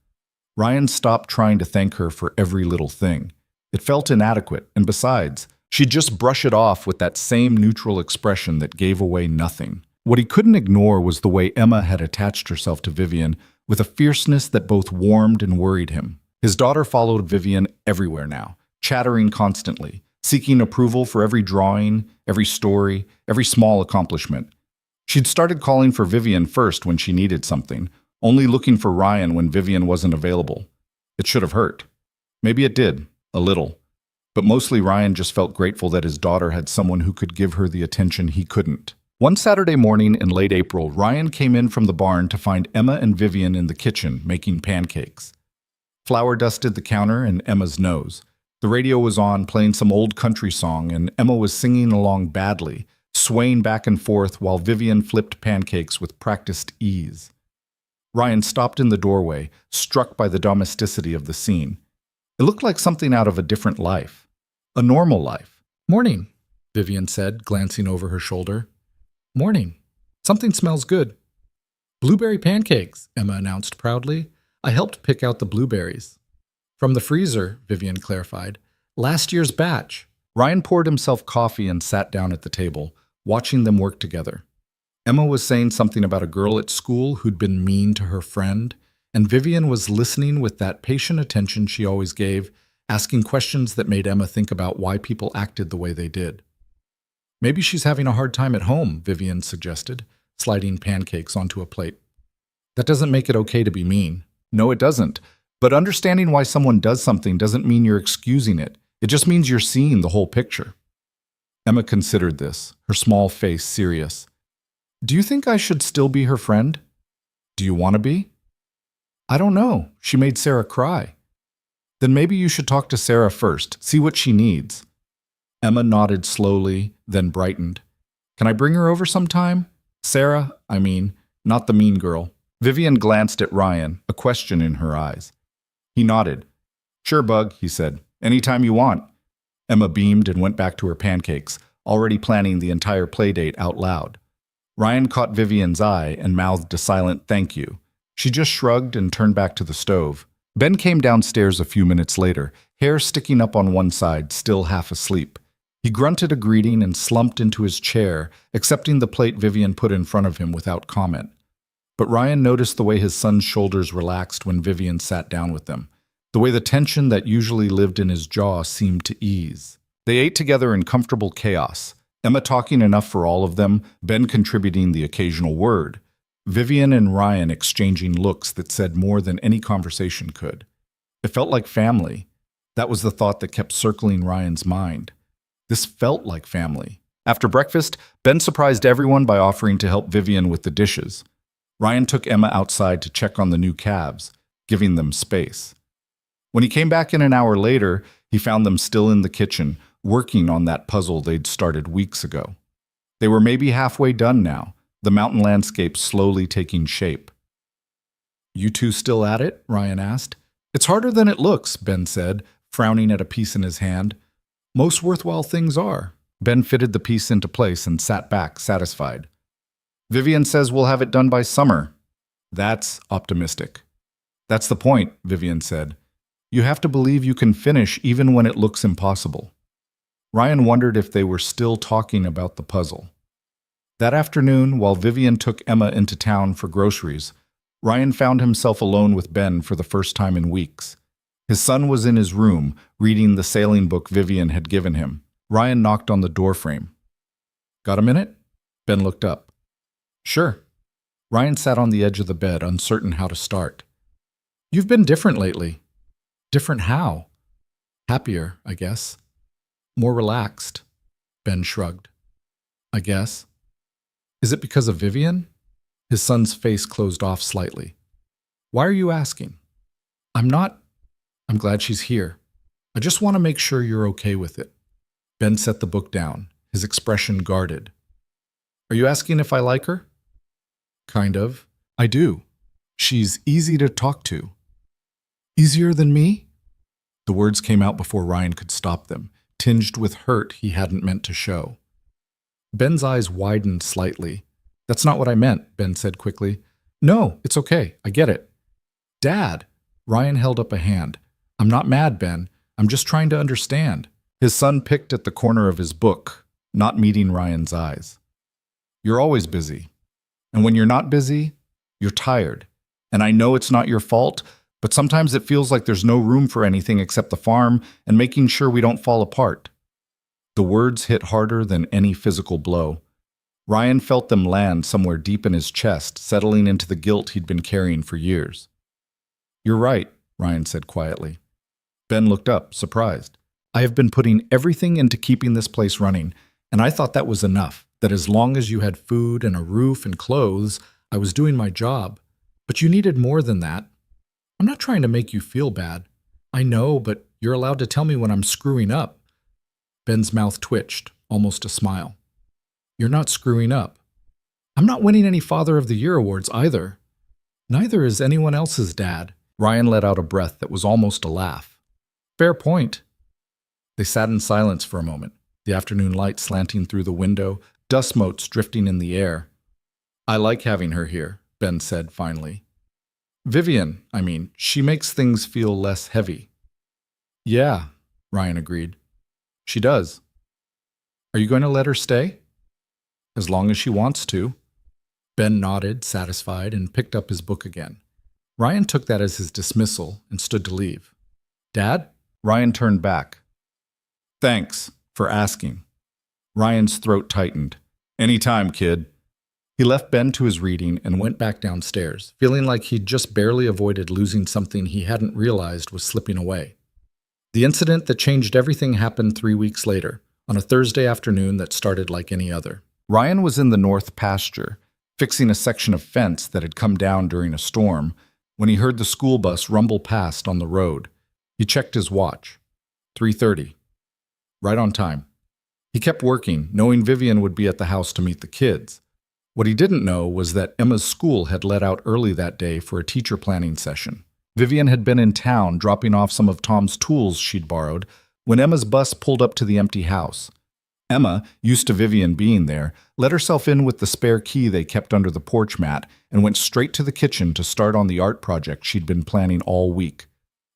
Ryan stopped trying to thank her for every little thing. It felt inadequate, and besides, she'd just brush it off with that same neutral expression that gave away nothing. What he couldn't ignore was the way Emma had attached herself to Vivian with a fierceness that both warmed and worried him. His daughter followed Vivian everywhere now, chattering constantly, seeking approval for every drawing, every story, every small accomplishment. She'd started calling for Vivian first when she needed something, only looking for Ryan when Vivian wasn't available. It should have hurt. Maybe it did, a little. But mostly Ryan just felt grateful that his daughter had someone who could give her the attention he couldn't. One Saturday morning in late April, Ryan came in from the barn to find Emma and Vivian in the kitchen making pancakes. Flour dusted the counter and Emma's nose. The radio was on, playing some old country song, and Emma was singing along badly, swaying back and forth while Vivian flipped pancakes with practiced ease. Ryan stopped in the doorway, struck by the domesticity of the scene. It looked like something out of a different life. A normal life. Morning, Vivian said, glancing over her shoulder. Morning. Something smells good. Blueberry pancakes, Emma announced proudly. I helped pick out the blueberries. From the freezer, Vivian clarified. Last year's batch. Ryan poured himself coffee and sat down at the table, watching them work together. Emma was saying something about a girl at school who'd been mean to her friend, and Vivian was listening with that patient attention she always gave, asking questions that made Emma think about why people acted the way they did. Maybe she's having a hard time at home, Vivian suggested, sliding pancakes onto a plate. That doesn't make it okay to be mean. No, it doesn't. But understanding why someone does something doesn't mean you're excusing it. It just means you're seeing the whole picture. Emma considered this, her small face serious. Do you think I should still be her friend? Do you want to be? I don't know. She made Sarah cry. Then maybe you should talk to Sarah first, see what she needs. Emma nodded slowly, then brightened. Can I bring her over sometime? Sarah, I mean, not the mean girl. Vivian glanced at Ryan, a question in her eyes. He nodded. Sure, Bug, he said. Anytime you want. Emma beamed and went back to her pancakes, already planning the entire playdate out loud. Ryan caught Vivian's eye and mouthed a silent thank you. She just shrugged and turned back to the stove. Ben came downstairs a few minutes later, hair sticking up on one side, still half asleep. He grunted a greeting and slumped into his chair, accepting the plate Vivian put in front of him without comment. But Ryan noticed the way his son's shoulders relaxed when Vivian sat down with them, the way the tension that usually lived in his jaw seemed to ease. They ate together in comfortable chaos, Emma talking enough for all of them, Ben contributing the occasional word, Vivian and Ryan exchanging looks that said more than any conversation could. It felt like family. That was the thought that kept circling Ryan's mind. This felt like family. After breakfast, Ben surprised everyone by offering to help Vivian with the dishes. Ryan took Emma outside to check on the new calves, giving them space. When he came back in an hour later, he found them still in the kitchen, working on that puzzle they'd started weeks ago. They were maybe halfway done now, the mountain landscape slowly taking shape. "You two still at it?" Ryan asked. "It's harder than it looks," Ben said, frowning at a piece in his hand. "Most worthwhile things are." Ben fitted the piece into place and sat back, satisfied. "Vivian says we'll have it done by summer." "That's optimistic." "That's the point," Vivian said. "You have to believe you can finish even when it looks impossible." Ryan wondered if they were still talking about the puzzle. That afternoon, while Vivian took Emma into town for groceries, Ryan found himself alone with Ben for the first time in weeks. His son was in his room, reading the sailing book Vivian had given him. Ryan knocked on the doorframe. "Got a minute?" Ben looked up. "Sure." Ryan sat on the edge of the bed, uncertain how to start. "You've been different lately." "Different how?" "Happier, I guess. More relaxed." Ben shrugged. "I guess." "Is it because of Vivian?" His son's face closed off slightly. "Why are you asking?" I'm glad she's here. I just want to make sure you're okay with it." Ben set the book down, his expression guarded. "Are you asking if I like her?" "Kind of. I do. She's easy to talk to." "Easier than me?" The words came out before Ryan could stop them, tinged with hurt he hadn't meant to show. Ben's eyes widened slightly. "That's not what I meant," Ben said quickly. "No, it's okay. I get it." "Dad!" Ryan held up a hand. "I'm not mad, Ben. I'm just trying to understand." His son picked at the corner of his book, not meeting Ryan's eyes. "You're always busy. And when you're not busy, you're tired. And I know it's not your fault, but sometimes it feels like there's no room for anything except the farm and making sure we don't fall apart." The words hit harder than any physical blow. Ryan felt them land somewhere deep in his chest, settling into the guilt he'd been carrying for years. "You're right," Ryan said quietly. Ben looked up, surprised. "I have been putting everything into keeping this place running, and I thought that was enough, that as long as you had food and a roof and clothes, I was doing my job. But you needed more than that. I'm not trying to make you feel bad. I know, but you're allowed to tell me when I'm screwing up." Ben's mouth twitched, almost a smile. "You're not screwing up. I'm not winning any Father of the Year awards either. Neither is anyone else's dad." Ryan let out a breath that was almost a laugh. "Fair point." They sat in silence for a moment, the afternoon light slanting through the window, dust motes drifting in the air. "I like having her here," Ben said finally. Vivian, she makes things feel less heavy." "Yeah," Ryan agreed. "She does." "Are you going to let her stay?" "As long as she wants to." Ben nodded, satisfied, and picked up his book again. Ryan took that as his dismissal and stood to leave. "Dad?" Ryan turned back. "Thanks for asking." Ryan's throat tightened. "Anytime, kid." He left Ben to his reading and went back downstairs, feeling like he'd just barely avoided losing something he hadn't realized was slipping away. The incident that changed everything happened 3 weeks later, on a Thursday afternoon that started like any other. Ryan was in the north pasture, fixing a section of fence that had come down during a storm, when he heard the school bus rumble past on the road. He checked his watch. 3:30. Right on time. He kept working, knowing Vivian would be at the house to meet the kids. What he didn't know was that Emma's school had let out early that day for a teacher planning session. Vivian had been in town dropping off some of Tom's tools she'd borrowed when Emma's bus pulled up to the empty house. Emma, used to Vivian being there, let herself in with the spare key they kept under the porch mat and went straight to the kitchen to start on the art project she'd been planning all week.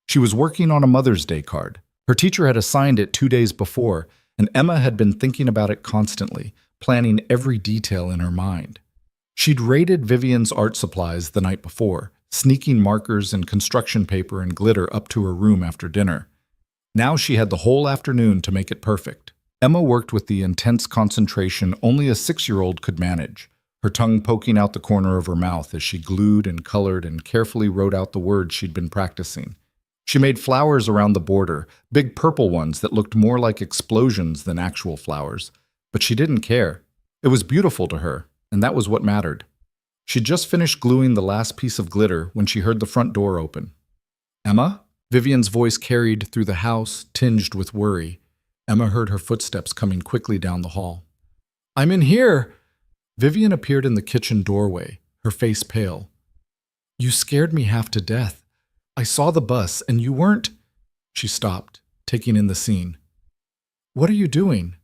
She was working on a Mother's Day card. Her teacher had assigned it 2 days before, and Emma had been thinking about it constantly, planning every detail in her mind. She'd raided Vivian's art supplies the night before, sneaking markers and construction paper and glitter up to her room after dinner. Now she had the whole afternoon to make it perfect. Emma worked with the intense concentration only a 6-year-old could manage, her tongue poking out the corner of her mouth as she glued and colored and carefully wrote out the words she'd been practicing. She made flowers around the border, big purple ones that looked more like explosions than actual flowers. But she didn't care. It was beautiful to her, and that was what mattered. She'd just finished gluing the last piece of glitter when she heard the front door open. "Emma?" Vivian's voice carried through the house, tinged with worry. Emma heard her footsteps coming quickly down the hall. "I'm in here!" Vivian appeared in the kitchen doorway, her face pale. "You scared me half to death. I saw the bus, and you weren't—" She stopped, taking in the scene. "What are you doing?"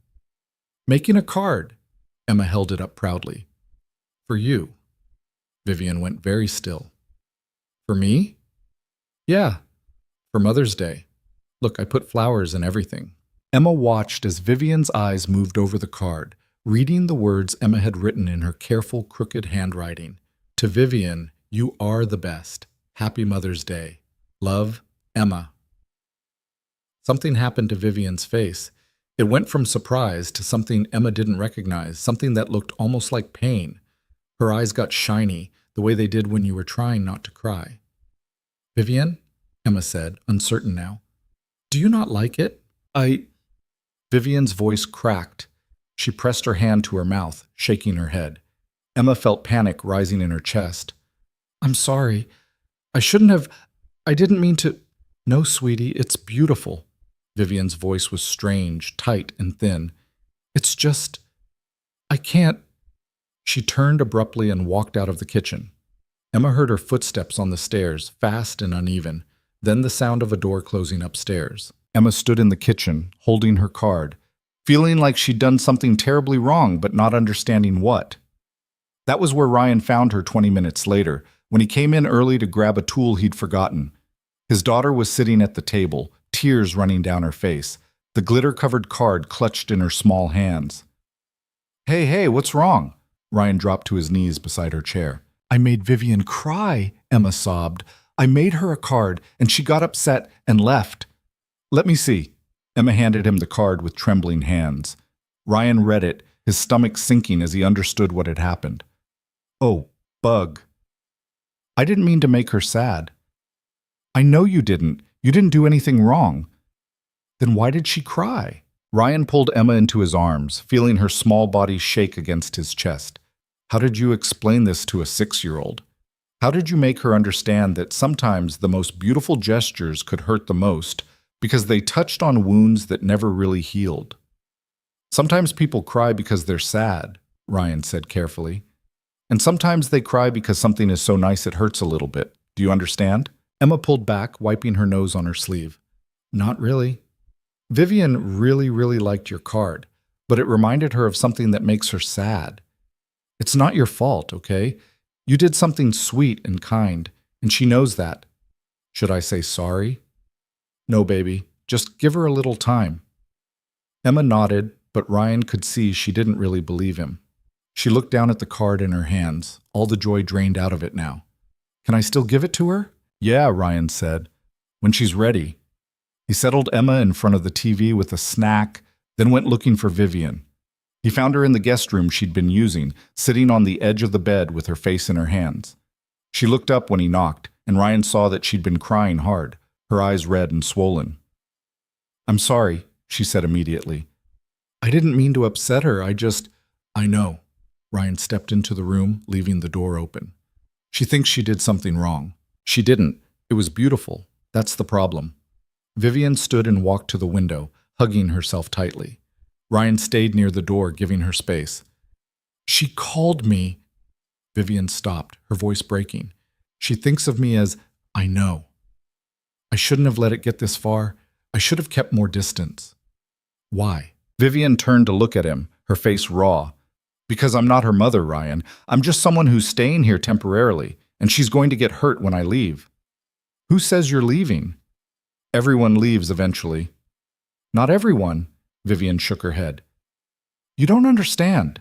"Making a card." Emma held it up proudly. "For you." Vivian went very still. "For me?" "Yeah, for Mother's Day. Look, I put flowers and everything." Emma watched as Vivian's eyes moved over the card, reading the words Emma had written in her careful, crooked handwriting. "To Vivian, you are the best. Happy Mother's Day. Love, Emma." Something happened to Vivian's face. It went from surprise to something Emma didn't recognize, something that looked almost like pain. Her eyes got shiny, the way they did when you were trying not to cry. "Vivian," Emma said, uncertain now, "do you not like it?" Vivian's voice cracked. She pressed her hand to her mouth, shaking her head. Emma felt panic rising in her chest. "I'm sorry. I didn't mean to—" "No, sweetie, it's beautiful." Vivian's voice was strange, tight and thin. "It's just— I can't—" She turned abruptly and walked out of the kitchen. Emma heard her footsteps on the stairs, fast and uneven, then the sound of a door closing upstairs. Emma stood in the kitchen, holding her card, feeling like she'd done something terribly wrong but not understanding what. That was where Ryan found her 20 minutes later, when he came in early to grab a tool he'd forgotten. His daughter was sitting at the table, tears running down her face, the glitter-covered card clutched in her small hands. Hey, what's wrong?" Ryan dropped to his knees beside her chair. "I made Vivian cry," Emma sobbed. "I made her a card, and she got upset and left." "Let me see." Emma handed him the card with trembling hands. Ryan read it, his stomach sinking as he understood what had happened. "Oh, Bug. I didn't mean to make her sad." "I know you didn't. You didn't do anything wrong." "Then why did she cry?" Ryan pulled Emma into his arms, feeling her small body shake against his chest. "How did you explain this to a 6-year-old? How did you make her understand that sometimes the most beautiful gestures could hurt the most because they touched on wounds that never really healed?" "Sometimes people cry because they're sad," Ryan said carefully. "And sometimes they cry because something is so nice it hurts a little bit. Do you understand?" Emma pulled back, wiping her nose on her sleeve. "Not really. Vivian really liked your card, but it reminded her of something that makes her sad. It's not your fault, okay? You did something sweet and kind, and she knows that. Should I say sorry?" "No, baby. Just give her a little time." Emma nodded, but Ryan could see she didn't really believe him. She looked down at the card in her hands, all the joy drained out of it now. "Can I still give it to her?" "Yeah," Ryan said. "When she's ready." He settled Emma in front of the TV with a snack, then went looking for Vivian. He found her in the guest room she'd been using, sitting on the edge of the bed with her face in her hands. She looked up when he knocked, and Ryan saw that she'd been crying hard, her eyes red and swollen. "I'm sorry," she said immediately. "I didn't mean to upset her, I know." Ryan stepped into the room, leaving the door open. "She thinks she did something wrong. She didn't. It was beautiful. That's the problem." Vivian stood and walked to the window, hugging herself tightly. Ryan stayed near the door, giving her space. "She called me." Vivian stopped, her voice breaking. "She thinks of me as, I know. I shouldn't have let it get this far. I should have kept more distance." "Why?" Vivian turned to look at him, her face raw. "Because I'm not her mother, Ryan. I'm just someone who's staying here temporarily, and she's going to get hurt when I leave." "Who says you're leaving?" "Everyone leaves eventually." "Not everyone." Vivian shook her head. "You don't understand."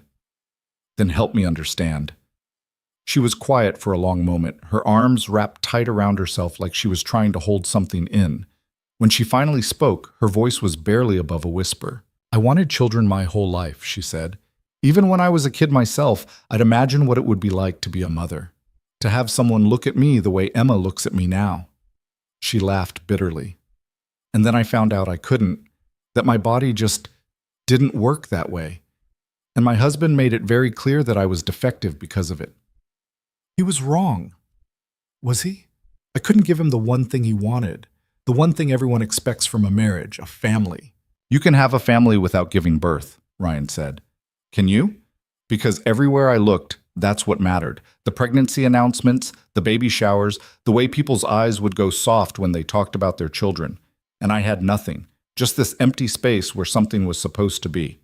"Then help me understand." She was quiet for a long moment, her arms wrapped tight around herself like she was trying to hold something in. When she finally spoke, her voice was barely above a whisper. I wanted children my whole life, she said. Even when I was a kid myself, I'd imagine what it would be like to be a mother. To have someone look at me the way Emma looks at me now. She laughed bitterly. And then I found out I couldn't, that my body just didn't work that way. And my husband made it very clear that I was defective because of it. He was wrong. Was he? I couldn't give him the one thing he wanted, the one thing everyone expects from a marriage, a family. You can have a family without giving birth, Ryan said. Can you? Because everywhere I looked, that's what mattered. The pregnancy announcements, the baby showers, the way people's eyes would go soft when they talked about their children. And I had nothing, just this empty space where something was supposed to be.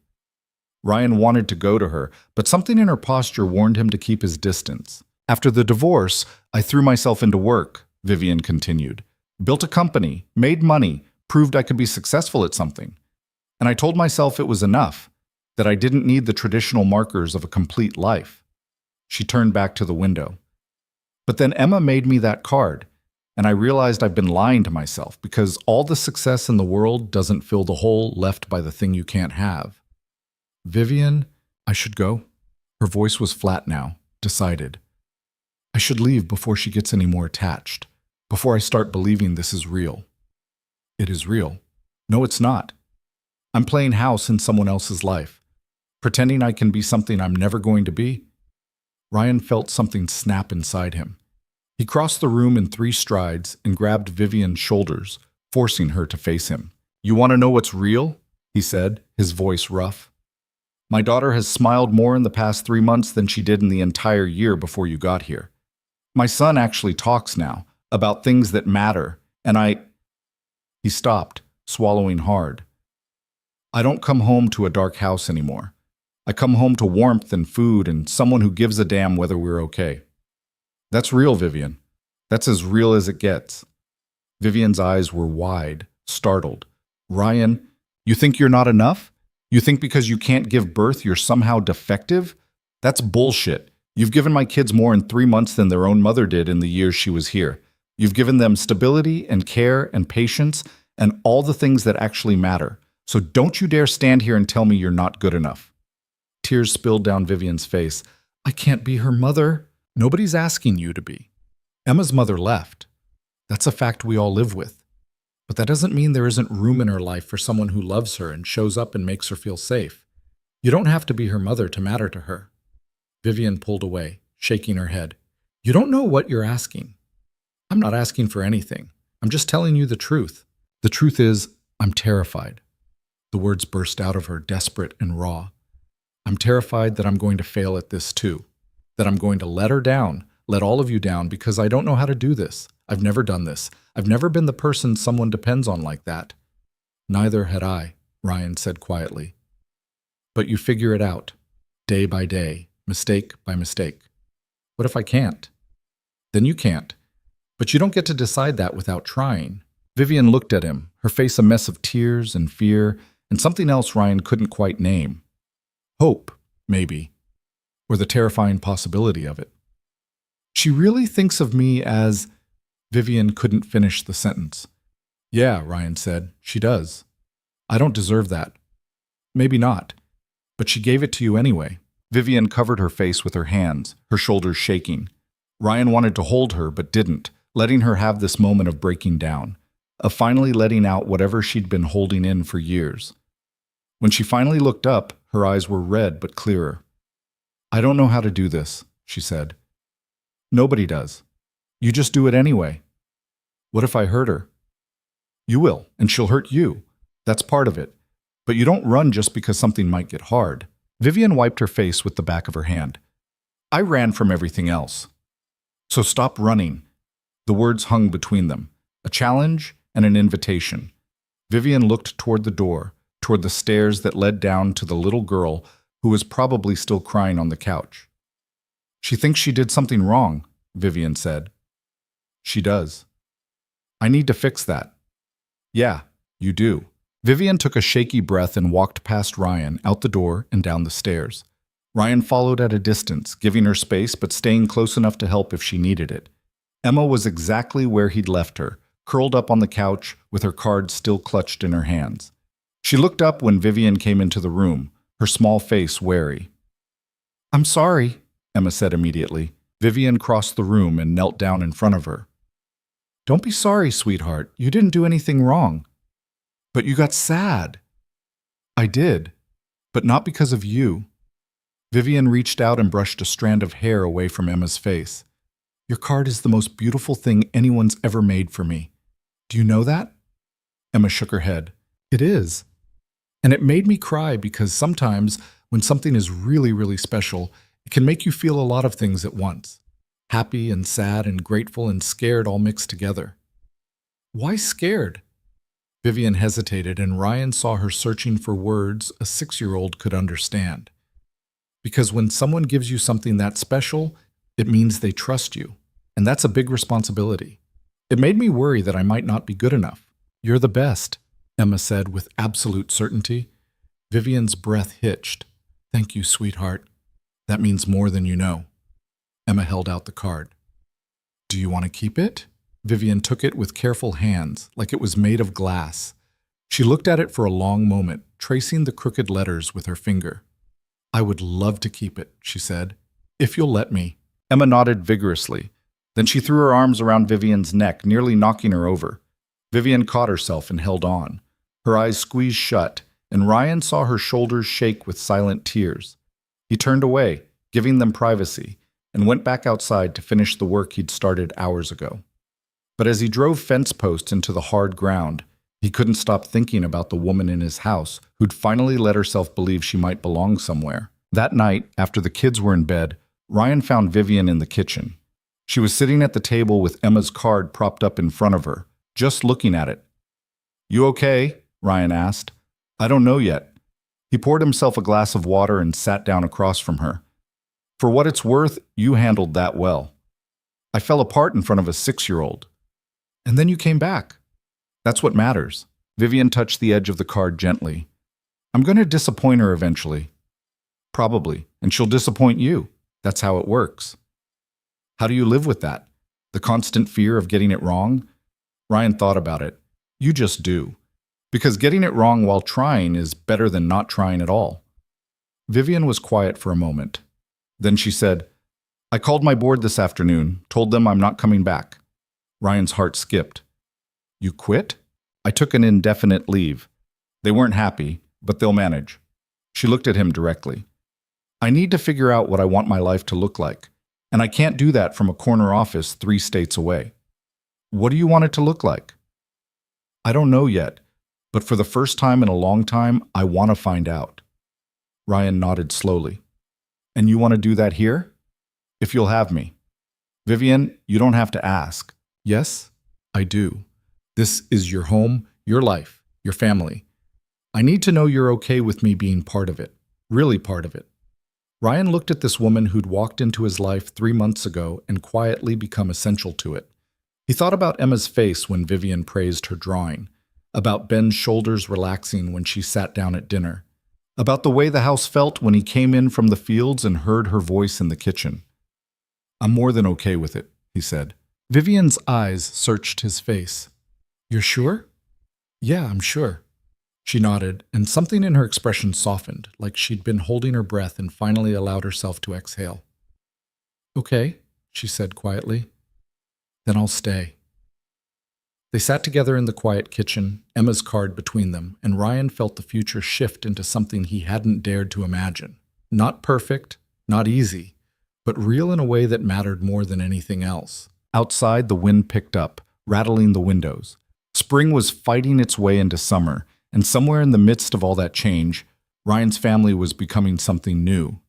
Ryan wanted to go to her, but something in her posture warned him to keep his distance. After the divorce, I threw myself into work, Vivian continued. Built a company, made money, proved I could be successful at something. And I told myself it was enough, that I didn't need the traditional markers of a complete life. She turned back to the window. But then Emma made me that card, and I realized I've been lying to myself because all the success in the world doesn't fill the hole left by the thing you can't have. Vivian, I should go. Her voice was flat now, decided. I should leave before she gets any more attached, before I start believing this is real. It is real. No, it's not. I'm playing house in someone else's life, pretending I can be something I'm never going to be. Ryan felt something snap inside him. He crossed the room in 3 strides and grabbed Vivian's shoulders, forcing her to face him. You want to know what's real? He said, his voice rough. My daughter has smiled more in the past 3 months than she did in the entire year before you got here. My son actually talks now about things that matter, and He stopped, swallowing hard. I don't come home to a dark house anymore. I come home to warmth and food and someone who gives a damn whether we're okay. That's real, Vivian. That's as real as it gets. Vivian's eyes were wide, startled. Ryan, you think you're not enough? You think because you can't give birth you're somehow defective? That's bullshit. You've given my kids more in 3 months than their own mother did in the years she was here. You've given them stability and care and patience and all the things that actually matter. So don't you dare stand here and tell me you're not good enough. Tears spilled down Vivian's face. I can't be her mother. Nobody's asking you to be. Emma's mother left. That's a fact we all live with. But that doesn't mean there isn't room in her life for someone who loves her and shows up and makes her feel safe. You don't have to be her mother to matter to her. Vivian pulled away, shaking her head. You don't know what you're asking. I'm not asking for anything. I'm just telling you the truth. The truth is, I'm terrified. The words burst out of her, desperate and raw. I'm terrified that I'm going to fail at this too. That I'm going to let her down, let all of you down, because I don't know how to do this. I've never done this. I've never been the person someone depends on like that. Neither had I, Ryan said quietly. But you figure it out, day by day, mistake by mistake. What if I can't? Then you can't. But you don't get to decide that without trying. Vivian looked at him, her face a mess of tears and fear, and something else Ryan couldn't quite name. Hope, maybe, or the terrifying possibility of it. She really thinks of me as... Vivian couldn't finish the sentence. Yeah, Ryan said, she does. I don't deserve that. Maybe not. But she gave it to you anyway. Vivian covered her face with her hands, her shoulders shaking. Ryan wanted to hold her, but didn't, letting her have this moment of breaking down, of finally letting out whatever she'd been holding in for years. When she finally looked up, her eyes were red but clearer. I don't know how to do this, she said. Nobody does. You just do it anyway. What if I hurt her? You will, and she'll hurt you. That's part of it. But you don't run just because something might get hard. Vivian wiped her face with the back of her hand. I ran from everything else. So stop running. The words hung between them, a challenge and an invitation. Vivian looked toward the door, toward the stairs that led down to the little girl who was probably still crying on the couch. She thinks she did something wrong, Vivian said. She does. I need to fix that. Yeah, you do. Vivian took a shaky breath and walked past Ryan, out the door and down the stairs. Ryan followed at a distance, giving her space but staying close enough to help if she needed it. Emma was exactly where he'd left her, curled up on the couch with her cards still clutched in her hands. She looked up when Vivian came into the room, her small face wary. "I'm sorry," Emma said immediately. Vivian crossed the room and knelt down in front of her. "Don't be sorry, sweetheart. You didn't do anything wrong." "But you got sad." "I did, but not because of you." Vivian reached out and brushed a strand of hair away from Emma's face. "Your card is the most beautiful thing anyone's ever made for me. Do you know that?" Emma shook her head. "It is. And it made me cry because sometimes when something is really, really special, it can make you feel a lot of things at once. Happy and sad and grateful and scared all mixed together." "Why scared?" Vivian hesitated, and Ryan saw her searching for words a 6-year-old could understand. "Because when someone gives you something that special, it means they trust you, and that's a big responsibility. It made me worry that I might not be good enough." "You're the best," Emma said with absolute certainty. Vivian's breath hitched. "Thank you, sweetheart. That means more than you know." Emma held out the card. "Do you want to keep it?" Vivian took it with careful hands, like it was made of glass. She looked at it for a long moment, tracing the crooked letters with her finger. "I would love to keep it," she said, "if you'll let me." Emma nodded vigorously. Then she threw her arms around Vivian's neck, nearly knocking her over. Vivian caught herself and held on. Her eyes squeezed shut, and Ryan saw her shoulders shake with silent tears. He turned away, giving them privacy, and went back outside to finish the work he'd started hours ago. But as he drove fence posts into the hard ground, he couldn't stop thinking about the woman in his house who'd finally let herself believe she might belong somewhere. That night, after the kids were in bed, Ryan found Vivian in the kitchen. She was sitting at the table with Emma's card propped up in front of her, just looking at it. "You okay?" Ryan asked. "I don't know yet." He poured himself a glass of water and sat down across from her. "For what it's worth, you handled that well. I fell apart in front of a 6-year-old. And then you came back. That's what matters." Vivian touched the edge of the card gently. "I'm going to disappoint her eventually." "Probably, and she'll disappoint you. That's how it works." "How do you live with that? The constant fear of getting it wrong?" Ryan thought about it. "You just do. Because getting it wrong while trying is better than not trying at all." Vivian was quiet for a moment. Then she said, "I called my board this afternoon, told them I'm not coming back." Ryan's heart skipped. "You quit?" "I took an indefinite leave. They weren't happy, but they'll manage." She looked at him directly. "I need to figure out what I want my life to look like, and I can't do that from a corner office 3 states away." "What do you want it to look like?" "I don't know yet, but for the first time in a long time, I want to find out." Ryan nodded slowly. "And you want to do that here?" "If you'll have me." "Vivian, you don't have to ask." "Yes, I do. This is your home, your life, your family. I need to know you're okay with me being part of it, really part of it." Ryan looked at this woman who'd walked into his life 3 months ago and quietly become essential to it. He thought about Emma's face when Vivian praised her drawing, about Ben's shoulders relaxing when she sat down at dinner, about the way the house felt when he came in from the fields and heard her voice in the kitchen. "I'm more than okay with it," he said. Vivian's eyes searched his face. "You're sure?" "Yeah, I'm sure." She nodded, and something in her expression softened, like she'd been holding her breath and finally allowed herself to exhale. "Okay," she said quietly. "Then I'll stay." They sat together in the quiet kitchen, Emma's card between them, and Ryan felt the future shift into something he hadn't dared to imagine. Not perfect, not easy, but real in a way that mattered more than anything else. Outside, the wind picked up, rattling the windows. Spring was fighting its way into summer, and somewhere in the midst of all that change, Ryan's family was becoming something new,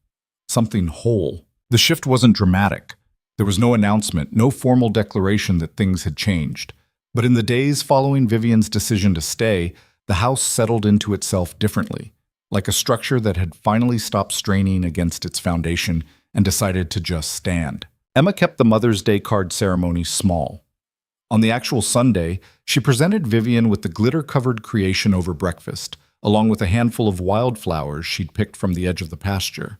something whole. The shift wasn't dramatic. There was no announcement, no formal declaration that things had changed. But in the days following Vivian's decision to stay, the house settled into itself differently, like a structure that had finally stopped straining against its foundation and decided to just stand. Emma kept the Mother's Day card ceremony small. On the actual Sunday, she presented Vivian with the glitter-covered creation over breakfast, along with a handful of wildflowers she'd picked from the edge of the pasture.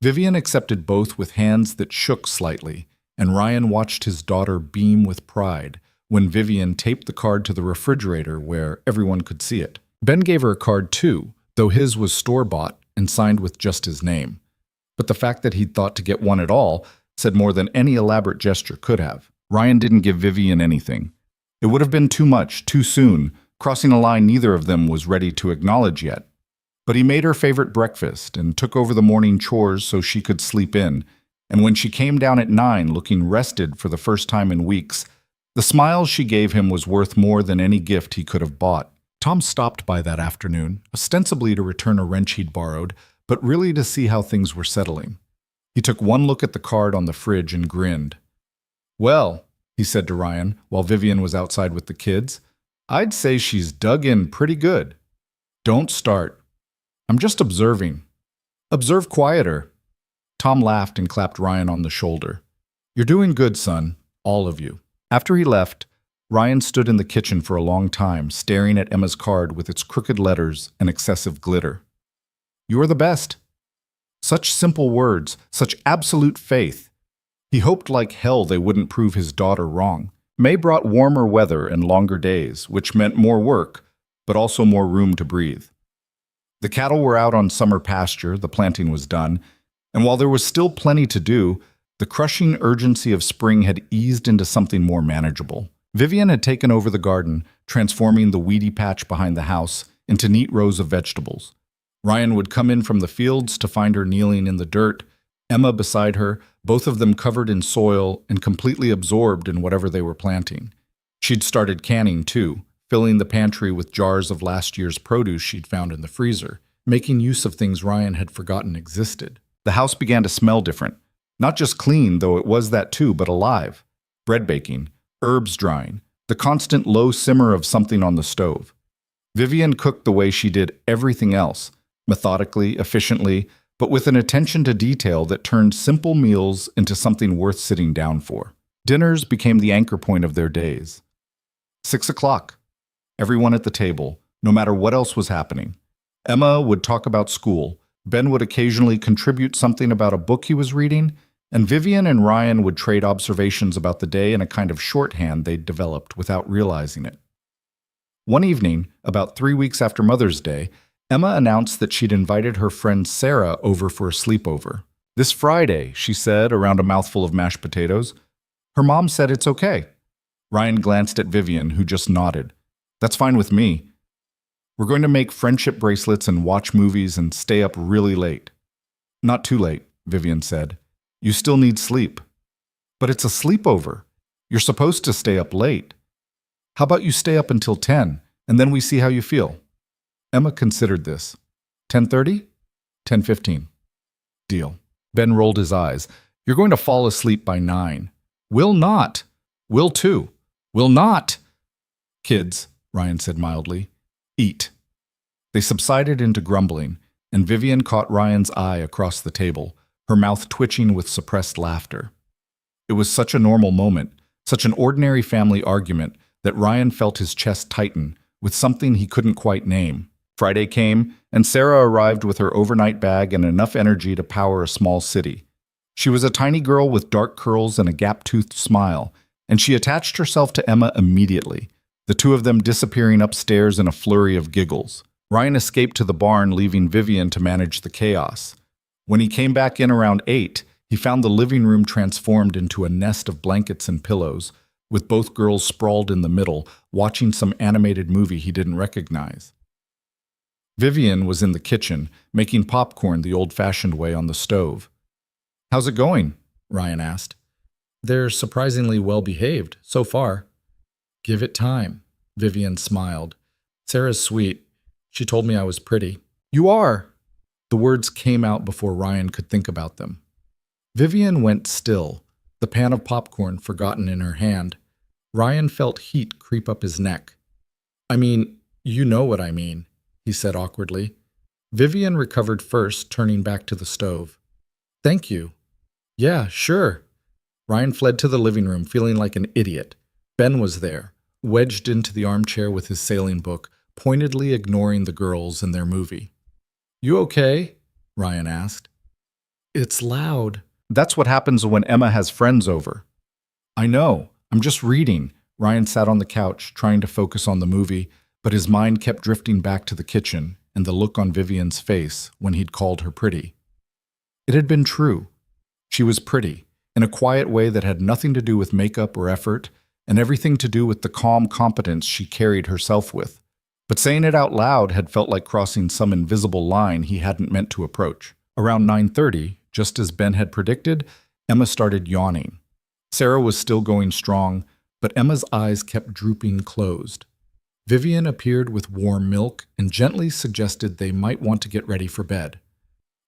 Vivian accepted both with hands that shook slightly, and Ryan watched his daughter beam with pride when Vivian taped the card to the refrigerator where everyone could see it. Ben gave her a card too, though his was store-bought and signed with just his name. But the fact that he'd thought to get one at all said more than any elaborate gesture could have. Ryan didn't give Vivian anything. It would have been too much, too soon, crossing a line neither of them was ready to acknowledge yet. But he made her favorite breakfast and took over the morning chores so she could sleep in, and when she came down at 9 looking rested for the first time in weeks, the smile she gave him was worth more than any gift he could have bought. Tom stopped by that afternoon, ostensibly to return a wrench he'd borrowed, but really to see how things were settling. He took one look at the card on the fridge and grinned. "Well," he said to Ryan while Vivian was outside with the kids, "I'd say she's dug in pretty good." "Don't start. I'm just observing." "Observe quieter." Tom laughed and clapped Ryan on the shoulder. "You're doing good, son, all of you." After he left, Ryan stood in the kitchen for a long time, staring at Emma's card with its crooked letters and excessive glitter. "You are the best." Such simple words, such absolute faith. He hoped like hell they wouldn't prove his daughter wrong. May brought warmer weather and longer days, which meant more work, but also more room to breathe. The cattle were out on summer pasture, the planting was done, and while there was still plenty to do, the crushing urgency of spring had eased into something more manageable. Vivian had taken over the garden, transforming the weedy patch behind the house into neat rows of vegetables. Ryan would come in from the fields to find her kneeling in the dirt, Emma beside her, both of them covered in soil and completely absorbed in whatever they were planting. She'd started canning, too, filling the pantry with jars of last year's produce she'd found in the freezer, making use of things Ryan had forgotten existed. The house began to smell different. Not just clean, though it was that too, but alive. Bread baking, herbs drying, the constant low simmer of something on the stove. Vivian cooked the way she did everything else, methodically, efficiently, but with an attention to detail that turned simple meals into something worth sitting down for. Dinners became the anchor point of their days. 6 o'clock. Everyone at the table, no matter what else was happening. Emma would talk about school, Ben would occasionally contribute something about a book he was reading, and Vivian and Ryan would trade observations about the day in a kind of shorthand they'd developed without realizing it. One evening, about 3 weeks after Mother's Day, Emma announced that she'd invited her friend Sarah over for a sleepover. "This Friday," she said, around a mouthful of mashed potatoes. Her mom said it's okay. Ryan glanced at Vivian, who just nodded. "That's fine with me. We're going to make friendship bracelets and watch movies and stay up really late." "Not too late," Vivian said. "You still need sleep." "But it's a sleepover. You're supposed to stay up late. How about you stay up until 10, and then we see how you feel?" Emma considered this. 10:30? 10:15. Deal. Ben rolled his eyes. "You're going to fall asleep by 9. "Will not." "Will too." "Will not." "Kids," Ryan said mildly, "eat." They subsided into grumbling, and Vivian caught Ryan's eye across the table, her mouth twitching with suppressed laughter. It was such a normal moment, such an ordinary family argument, that Ryan felt his chest tighten with something he couldn't quite name. Friday came, and Sarah arrived with her overnight bag and enough energy to power a small city. She was a tiny girl with dark curls and a gap-toothed smile, and she attached herself to Emma immediately, the two of them disappearing upstairs in a flurry of giggles. Ryan escaped to the barn, leaving Vivian to manage the chaos. When he came back in around 8, he found the living room transformed into a nest of blankets and pillows, with both girls sprawled in the middle, watching some animated movie he didn't recognize. Vivian was in the kitchen, making popcorn the old-fashioned way on the stove. "How's it going?" Ryan asked. "They're surprisingly well-behaved, so far." "Give it time," Vivian smiled. "Sarah's sweet. She told me I was pretty." "You are!" The words came out before Ryan could think about them. Vivian went still, the pan of popcorn forgotten in her hand. Ryan felt heat creep up his neck. "I mean, you know what I mean," he said awkwardly. Vivian recovered first, turning back to the stove. "Thank you." "Yeah, sure." Ryan fled to the living room, feeling like an idiot. Ben was there, wedged into the armchair with his sailing book, pointedly ignoring the girls and their movie. "You okay?" Ryan asked. "It's loud." "That's what happens when Emma has friends over." "I know. I'm just reading." Ryan sat on the couch, trying to focus on the movie, but his mind kept drifting back to the kitchen and the look on Vivian's face when he'd called her pretty. It had been true. She was pretty, in a quiet way that had nothing to do with makeup or effort, and everything to do with the calm competence she carried herself with. But saying it out loud had felt like crossing some invisible line he hadn't meant to approach. Around 9:30, just as Ben had predicted, Emma started yawning. Sarah was still going strong, but Emma's eyes kept drooping closed. Vivian appeared with warm milk and gently suggested they might want to get ready for bed.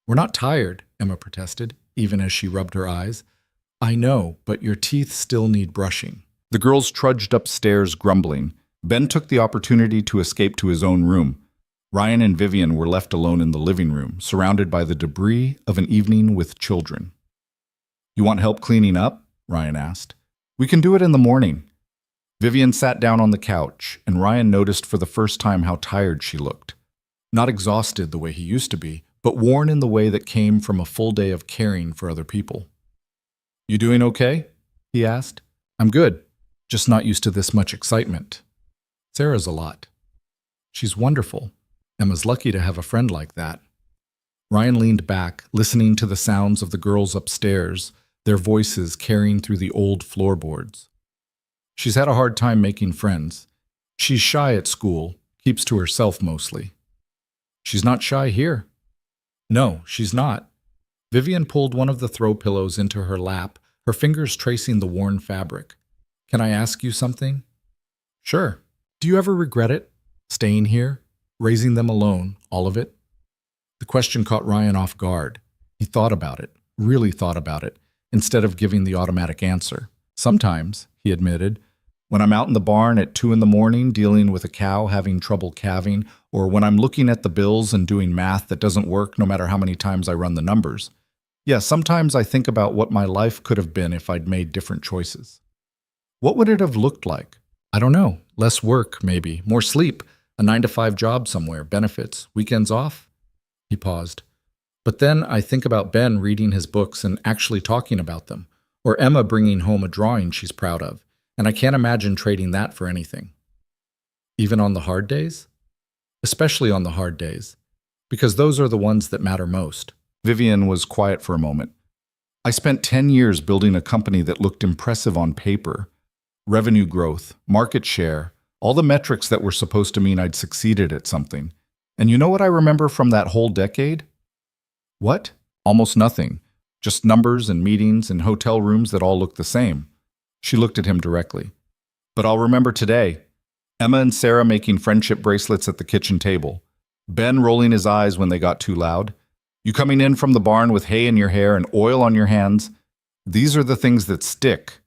"We're not tired," Emma protested, even as she rubbed her eyes. "I know, but your teeth still need brushing." The girls trudged upstairs grumbling. Ben took the opportunity to escape to his own room. Ryan and Vivian were left alone in the living room, surrounded by the debris of an evening with children. "You want help cleaning up?" Ryan asked. "We can do it in the morning." Vivian sat down on the couch, and Ryan noticed for the first time how tired she looked. Not exhausted the way he used to be, but worn in the way that came from a full day of caring for other people. "You doing okay?" he asked. "I'm good, just not used to this much excitement." "Sarah's a lot." "She's wonderful. Emma's lucky to have a friend like that." Ryan leaned back, listening to the sounds of the girls upstairs, their voices carrying through the old floorboards. "She's had a hard time making friends. She's shy at school, keeps to herself mostly." "She's not shy here." "No, she's not." Vivian pulled one of the throw pillows into her lap, her fingers tracing the worn fabric. "Can I ask you something?" "Sure." "Do you ever regret it? Staying here? Raising them alone, all of it?" The question caught Ryan off guard. He thought about it, really thought about it, instead of giving the automatic answer. "Sometimes," he admitted, "when I'm out in the barn at 2 in the morning dealing with a cow having trouble calving, or when I'm looking at the bills and doing math that doesn't work no matter how many times I run the numbers. Yeah, sometimes I think about what my life could have been if I'd made different choices. What would it have looked like? I don't know. Less work, maybe. More sleep. A 9-to-5 job somewhere. Benefits. Weekends off?" He paused. "But then I think about Ben reading his books and actually talking about them, or Emma bringing home a drawing she's proud of, and I can't imagine trading that for anything." "Even on the hard days?" "Especially on the hard days, because those are the ones that matter most." Vivian was quiet for a moment. "I spent 10 years building a company that looked impressive on paper. Revenue growth, market share, all the metrics that were supposed to mean I'd succeeded at something. And you know what I remember from that whole decade?" "What?" "Almost nothing. Just numbers and meetings and hotel rooms that all looked the same." She looked at him directly. "But I'll remember today. Emma and Sarah making friendship bracelets at the kitchen table. Ben rolling his eyes when they got too loud. You coming in from the barn with hay in your hair and oil on your hands. These are the things that stick."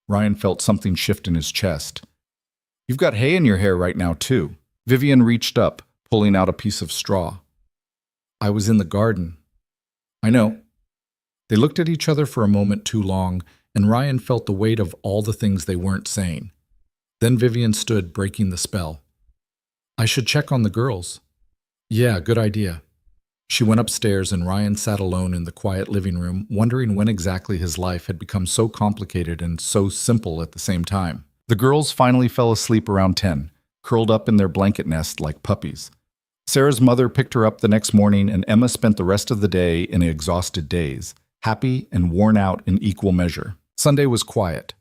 Ryan felt something shift in his chest. "You've got hay in your hair right now, too." Vivian reached up, pulling out a piece of straw. "I was in the garden." "I know." They looked at each other for a moment too long, and Ryan felt the weight of all the things they weren't saying. Then Vivian stood, breaking the spell. "I should check on the girls." "Yeah, good idea." She went upstairs, and Ryan sat alone in the quiet living room, wondering when exactly his life had become so complicated and so simple at the same time. The girls finally fell asleep around 10, curled up in their blanket nest like puppies. Sarah's mother picked her up the next morning, and Emma spent the rest of the day in an exhausted daze, happy and worn out in equal measure. Sunday was quiet.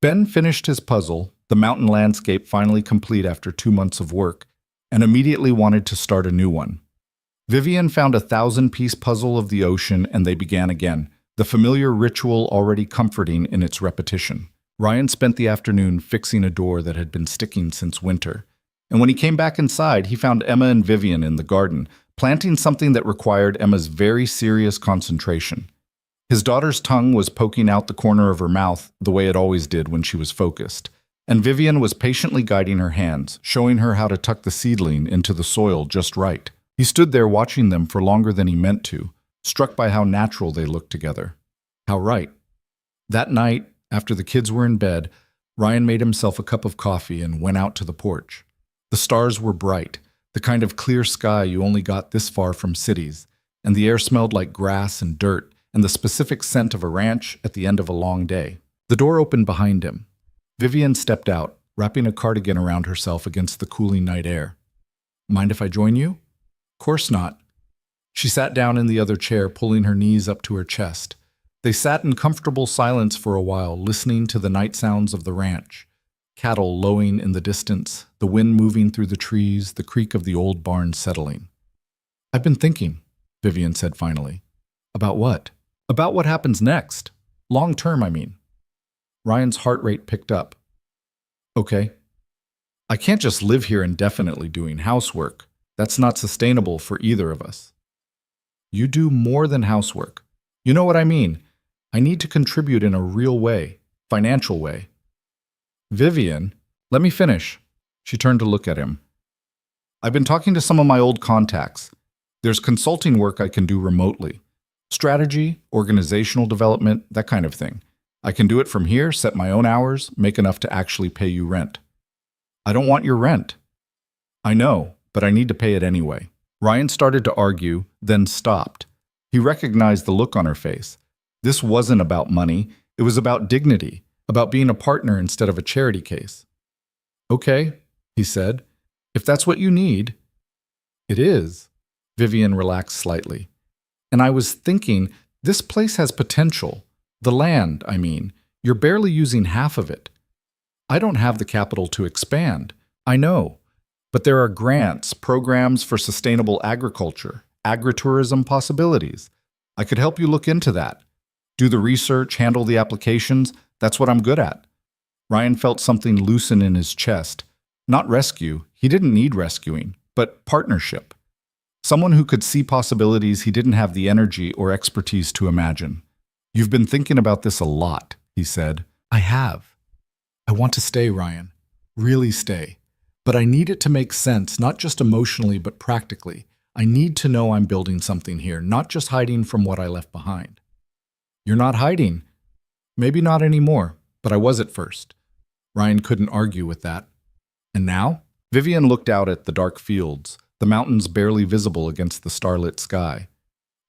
Ben finished his puzzle, the mountain landscape finally complete after 2 months of work, and immediately wanted to start a new one. Vivian found a 1,000-piece puzzle of the ocean, and they began again, the familiar ritual already comforting in its repetition. Ryan spent the afternoon fixing a door that had been sticking since winter, and when he came back inside, he found Emma and Vivian in the garden, planting something that required Emma's very serious concentration. His daughter's tongue was poking out the corner of her mouth the way it always did when she was focused, and Vivian was patiently guiding her hands, showing her how to tuck the seedling into the soil just right. He stood there watching them for longer than he meant to, struck by how natural they looked together. How right. That night, after the kids were in bed, Ryan made himself a cup of coffee and went out to the porch. The stars were bright, the kind of clear sky you only got this far from cities, and the air smelled like grass and dirt and the specific scent of a ranch at the end of a long day. The door opened behind him. Vivian stepped out, wrapping a cardigan around herself against the cooling night air. Mind if I join you? Course not. She sat down in the other chair, pulling her knees up to her chest. They sat in comfortable silence for a while, listening to the night sounds of the ranch. Cattle lowing in the distance, the wind moving through the trees, the creak of the old barn settling. I've been thinking, Vivian said finally. About what? About what happens next. Long term, I mean. Ryan's heart rate picked up. Okay. I can't just live here indefinitely doing housework. That's not sustainable for either of us. You do more than housework. You know what I mean. I need to contribute in a real way, financial way. Vivian, let me finish. She turned to look at him. I've been talking to some of my old contacts. There's consulting work I can do remotely. Strategy, organizational development, that kind of thing. I can do it from here, set my own hours, make enough to actually pay you rent. I don't want your rent. I know, but I need to pay it anyway. Ryan started to argue, then stopped. He recognized the look on her face. This wasn't about money. It was about dignity, about being a partner instead of a charity case. Okay, he said. If that's what you need. It is. Vivian relaxed slightly. And I was thinking, this place has potential. The land, I mean. You're barely using half of it. I don't have the capital to expand. I know. But there are grants, programs for sustainable agriculture, agritourism possibilities. I could help you look into that. Do the research, handle the applications. That's what I'm good at. Ryan felt something loosen in his chest. Not rescue. He didn't need rescuing, but partnership. Someone who could see possibilities he didn't have the energy or expertise to imagine. You've been thinking about this a lot, he said. I have. I want to stay, Ryan. Really stay. But I need it to make sense, not just emotionally, but practically. I need to know I'm building something here, not just hiding from what I left behind. You're not hiding. Maybe not anymore, but I was at first. Ryan couldn't argue with that. And now? Vivian looked out at the dark fields, the mountains barely visible against the starlit sky.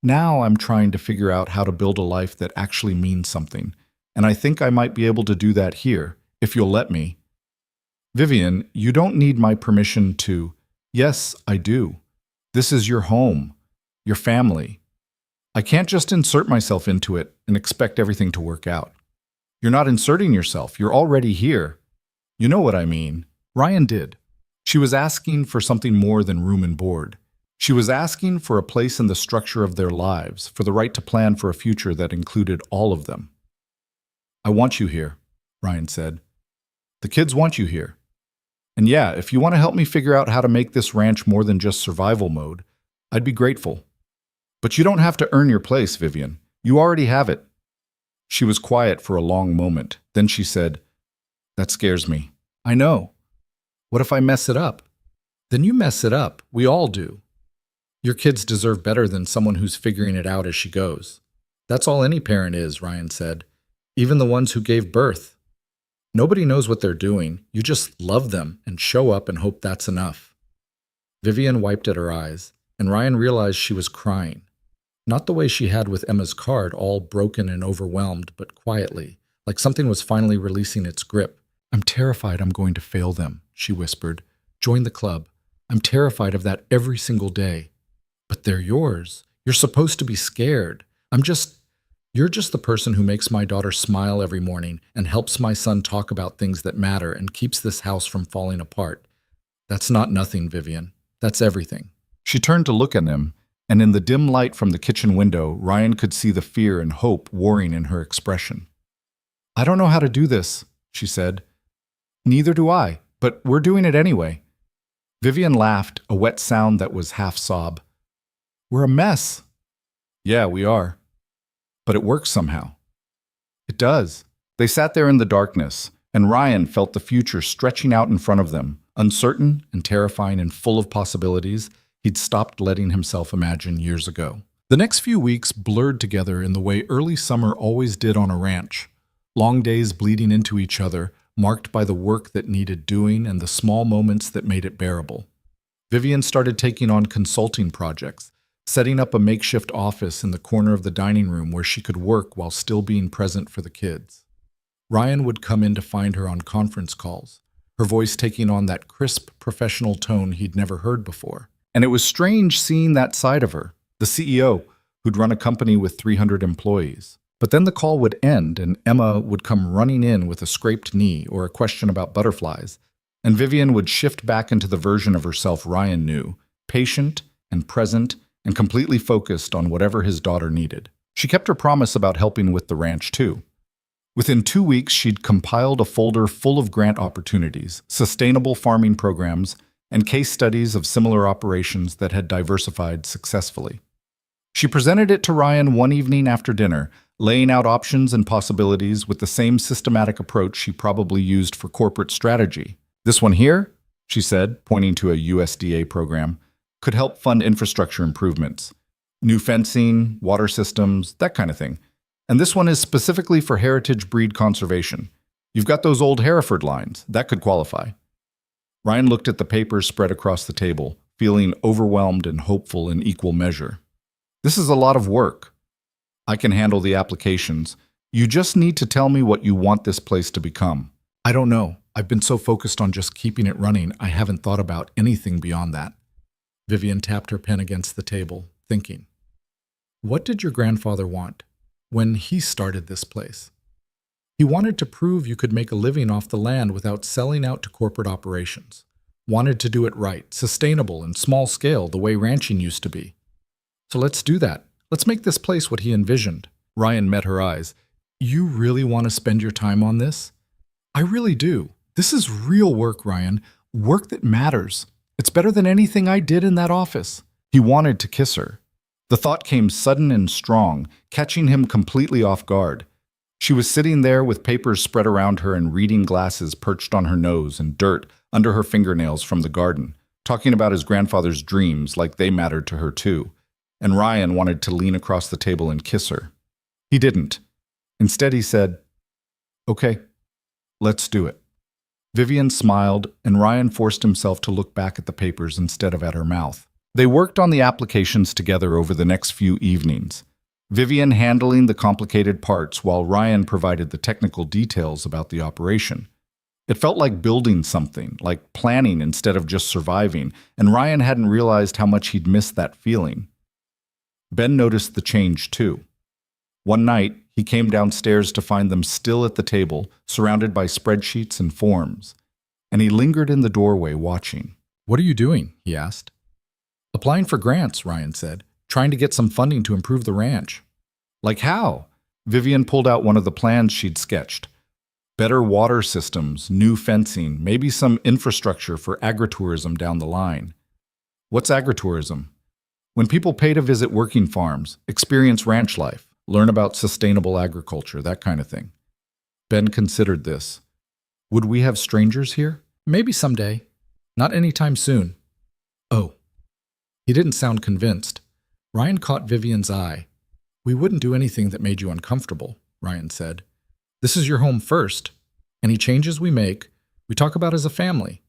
Now I'm trying to figure out how to build a life that actually means something, and I think I might be able to do that here, if you'll let me. Vivian, you don't need my permission to. Yes, I do. This is your home, your family. I can't just insert myself into it and expect everything to work out. You're not inserting yourself. You're already here. You know what I mean. Ryan did. She was asking for something more than room and board. She was asking for a place in the structure of their lives, for the right to plan for a future that included all of them. I want you here, Ryan said. The kids want you here. And yeah, if you want to help me figure out how to make this ranch more than just survival mode, I'd be grateful. But you don't have to earn your place, Vivian. You already have it. She was quiet for a long moment. Then she said, That scares me. I know. What if I mess it up? Then you mess it up. We all do. Your kids deserve better than someone who's figuring it out as she goes. That's all any parent is, Ryan said. Even the ones who gave birth. Nobody knows what they're doing. You just love them and show up and hope that's enough. Vivian wiped at her eyes, and Ryan realized she was crying. Not the way she had with Emma's card, all broken and overwhelmed, but quietly, like something was finally releasing its grip. I'm terrified I'm going to fail them, she whispered. Join the club. I'm terrified of that every single day. But they're yours. You're supposed to be scared. You're just the person who makes my daughter smile every morning and helps my son talk about things that matter and keeps this house from falling apart. That's not nothing, Vivian. That's everything. She turned to look at him, and in the dim light from the kitchen window, Ryan could see the fear and hope warring in her expression. I don't know how to do this, she said. Neither do I, but we're doing it anyway. Vivian laughed, a wet sound that was half sob. We're a mess. Yeah, we are. But it works somehow. It does. They sat there in the darkness, and Ryan felt the future stretching out in front of them, uncertain and terrifying and full of possibilities he'd stopped letting himself imagine years ago. The next few weeks blurred together in the way early summer always did on a ranch. Long days bleeding into each other, marked by the work that needed doing and the small moments that made it bearable. Vivian started taking on consulting projects, setting up a makeshift office in the corner of the dining room where she could work while still being present for the kids. Ryan would come in to find her on conference calls, her voice taking on that crisp, professional tone he'd never heard before. And it was strange seeing that side of her, the CEO, who'd run a company with 300 employees. But then the call would end, and Emma would come running in with a scraped knee or a question about butterflies, and Vivian would shift back into the version of herself Ryan knew, patient and present and completely focused on whatever his daughter needed. She kept her promise about helping with the ranch, too. Within 2 weeks, she'd compiled a folder full of grant opportunities, sustainable farming programs, and case studies of similar operations that had diversified successfully. She presented it to Ryan one evening after dinner, laying out options and possibilities with the same systematic approach she probably used for corporate strategy. "This one here," she said, pointing to a USDA program, "could help fund infrastructure improvements. New fencing, water systems, that kind of thing. And this one is specifically for heritage breed conservation. You've got those old Hereford lines. That could qualify." Ryan looked at the papers spread across the table, feeling overwhelmed and hopeful in equal measure. "This is a lot of work. I can handle the applications. You just need to tell me what you want this place to become." "I don't know. I've been so focused on just keeping it running, I haven't thought about anything beyond that." Vivian tapped her pen against the table, thinking. "What did your grandfather want when he started this place?" "He wanted to prove you could make a living off the land without selling out to corporate operations. Wanted to do it right, sustainable and small scale, the way ranching used to be. So let's do that. Let's make this place what he envisioned." Ryan met her eyes. "You really want to spend your time on this?" "I really do. This is real work, Ryan. Work that matters. It's better than anything I did in that office." He wanted to kiss her. The thought came sudden and strong, catching him completely off guard. She was sitting there with papers spread around her and reading glasses perched on her nose and dirt under her fingernails from the garden, talking about his grandfather's dreams like they mattered to her too. And Ryan wanted to lean across the table and kiss her. He didn't. Instead, he said, "Okay, let's do it." Vivian smiled, and Ryan forced himself to look back at the papers instead of at her mouth. They worked on the applications together over the next few evenings, Vivian handling the complicated parts while Ryan provided the technical details about the operation. It felt like building something, like planning instead of just surviving, and Ryan hadn't realized how much he'd missed that feeling. Ben noticed the change too. One night, he came downstairs to find them still at the table, surrounded by spreadsheets and forms, and he lingered in the doorway watching. "What are you doing?" he asked. "Applying for grants," Ryan said, "trying to get some funding to improve the ranch." "Like how?" Vivian pulled out one of the plans she'd sketched. Better water systems, new fencing, maybe some infrastructure for agritourism down the line. What's agritourism? When people pay to visit working farms, experience ranch life, learn about sustainable agriculture, that kind of thing. Ben considered this. "Would we have strangers here?" "Maybe someday. Not anytime soon." "Oh." He didn't sound convinced. Ryan caught Vivian's eye. "We wouldn't do anything that made you uncomfortable," Ryan said. "This is your home first. Any changes we make, we talk about as a family."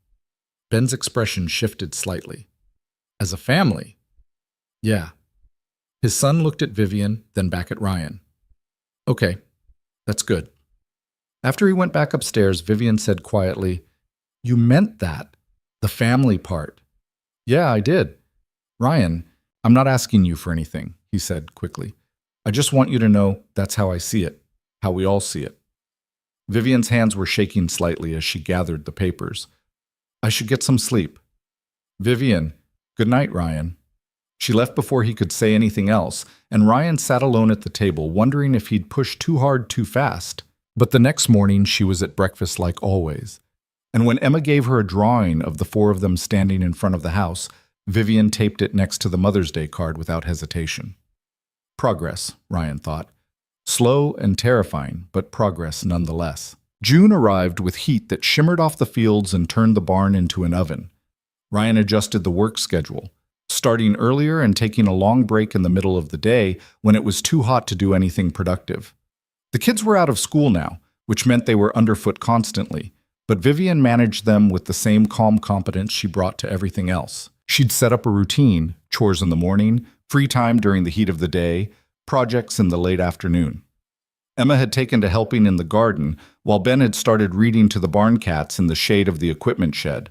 Ben's expression shifted slightly. "As a family?" "Yeah." His son looked at Vivian, then back at Ryan. "Okay, that's good." After he went back upstairs, Vivian said quietly, "You meant that, the family part." "Yeah, I did." "Ryan, I'm not asking you for anything," he said quickly. "I just want you to know that's how I see it, how we all see it." Vivian's hands were shaking slightly as she gathered the papers. "I should get some sleep." "Vivian, good night, Ryan." She left before he could say anything else, and Ryan sat alone at the table, wondering if he'd pushed too hard too fast. But the next morning, she was at breakfast like always. And when Emma gave her a drawing of the four of them standing in front of the house, Vivian taped it next to the Mother's Day card without hesitation. Progress, Ryan thought. Slow and terrifying, but progress nonetheless. June arrived with heat that shimmered off the fields and turned the barn into an oven. Ryan adjusted the work schedule, starting earlier and taking a long break in the middle of the day when it was too hot to do anything productive. The kids were out of school now, which meant they were underfoot constantly, but Vivian managed them with the same calm competence she brought to everything else. She'd set up a routine, chores in the morning, free time during the heat of the day, projects in the late afternoon. Emma had taken to helping in the garden, while Ben had started reading to the barn cats in the shade of the equipment shed.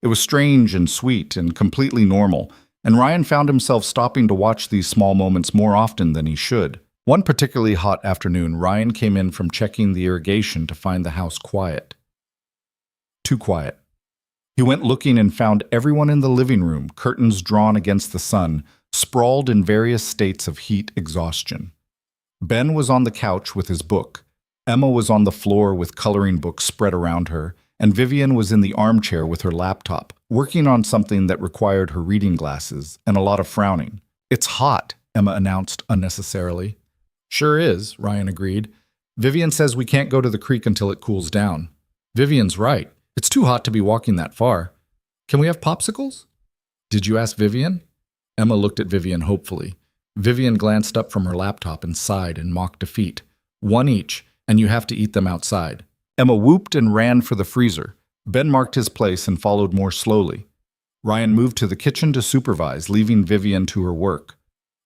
It was strange and sweet and completely normal, and Ryan found himself stopping to watch these small moments more often than he should. One particularly hot afternoon, Ryan came in from checking the irrigation to find the house quiet. Too quiet. He went looking and found everyone in the living room, curtains drawn against the sun, sprawled in various states of heat exhaustion. Ben was on the couch with his book. Emma was on the floor with coloring books spread around her, and Vivian was in the armchair with her laptop, working on something that required her reading glasses and a lot of frowning. "It's hot," Emma announced unnecessarily. "Sure is," Ryan agreed. "Vivian says we can't go to the creek until it cools down." "Vivian's right. It's too hot to be walking that far. Can we have popsicles?" "Did you ask Vivian?" Emma looked at Vivian hopefully. Vivian glanced up from her laptop and sighed in mock defeat. "One each, and you have to eat them outside." Emma whooped and ran for the freezer. Ben marked his place and followed more slowly. Ryan moved to the kitchen to supervise, leaving Vivian to her work.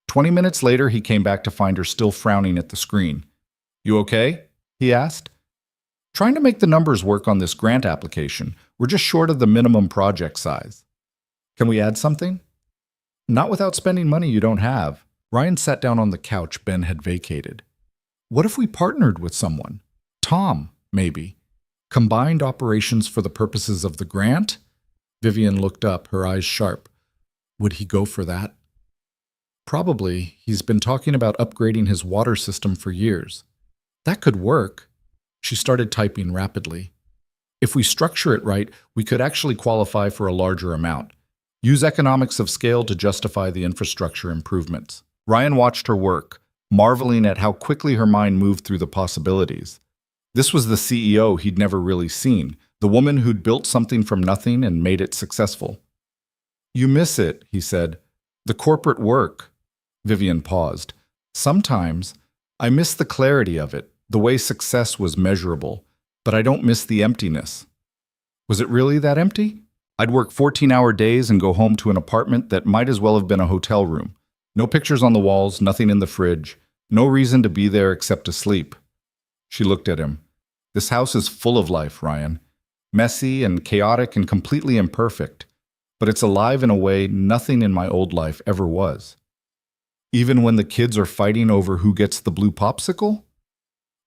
20 minutes later, he came back to find her still frowning at the screen. "You okay?" he asked. "Trying to make the numbers work on this grant application. We're just short of the minimum project size." "Can we add something?" "Not without spending money you don't have." Ryan sat down on the couch Ben had vacated. "What if we partnered with someone? Tom, maybe. Combined operations for the purposes of the grant?" Vivian looked up, her eyes sharp. "Would he go for that?" "Probably. He's been talking about upgrading his water system for years." "That could work." She started typing rapidly. "If we structure it right, we could actually qualify for a larger amount. Use economics of scale to justify the infrastructure improvements." Ryan watched her work, marveling at how quickly her mind moved through the possibilities. This was the CEO he'd never really seen, the woman who'd built something from nothing and made it successful. "You miss it," he said. "The corporate work." Vivian paused. "Sometimes. I miss the clarity of it, the way success was measurable, but I don't miss the emptiness." Was it really that empty? I'd work 14-hour days and go home to an apartment that might as well have been a hotel room. No pictures on the walls, nothing in the fridge, no reason to be there except to sleep. She looked at him. "This house is full of life, Ryan. Messy and chaotic and completely imperfect, but it's alive in a way nothing in my old life ever was." "Even when the kids are fighting over who gets the blue popsicle?"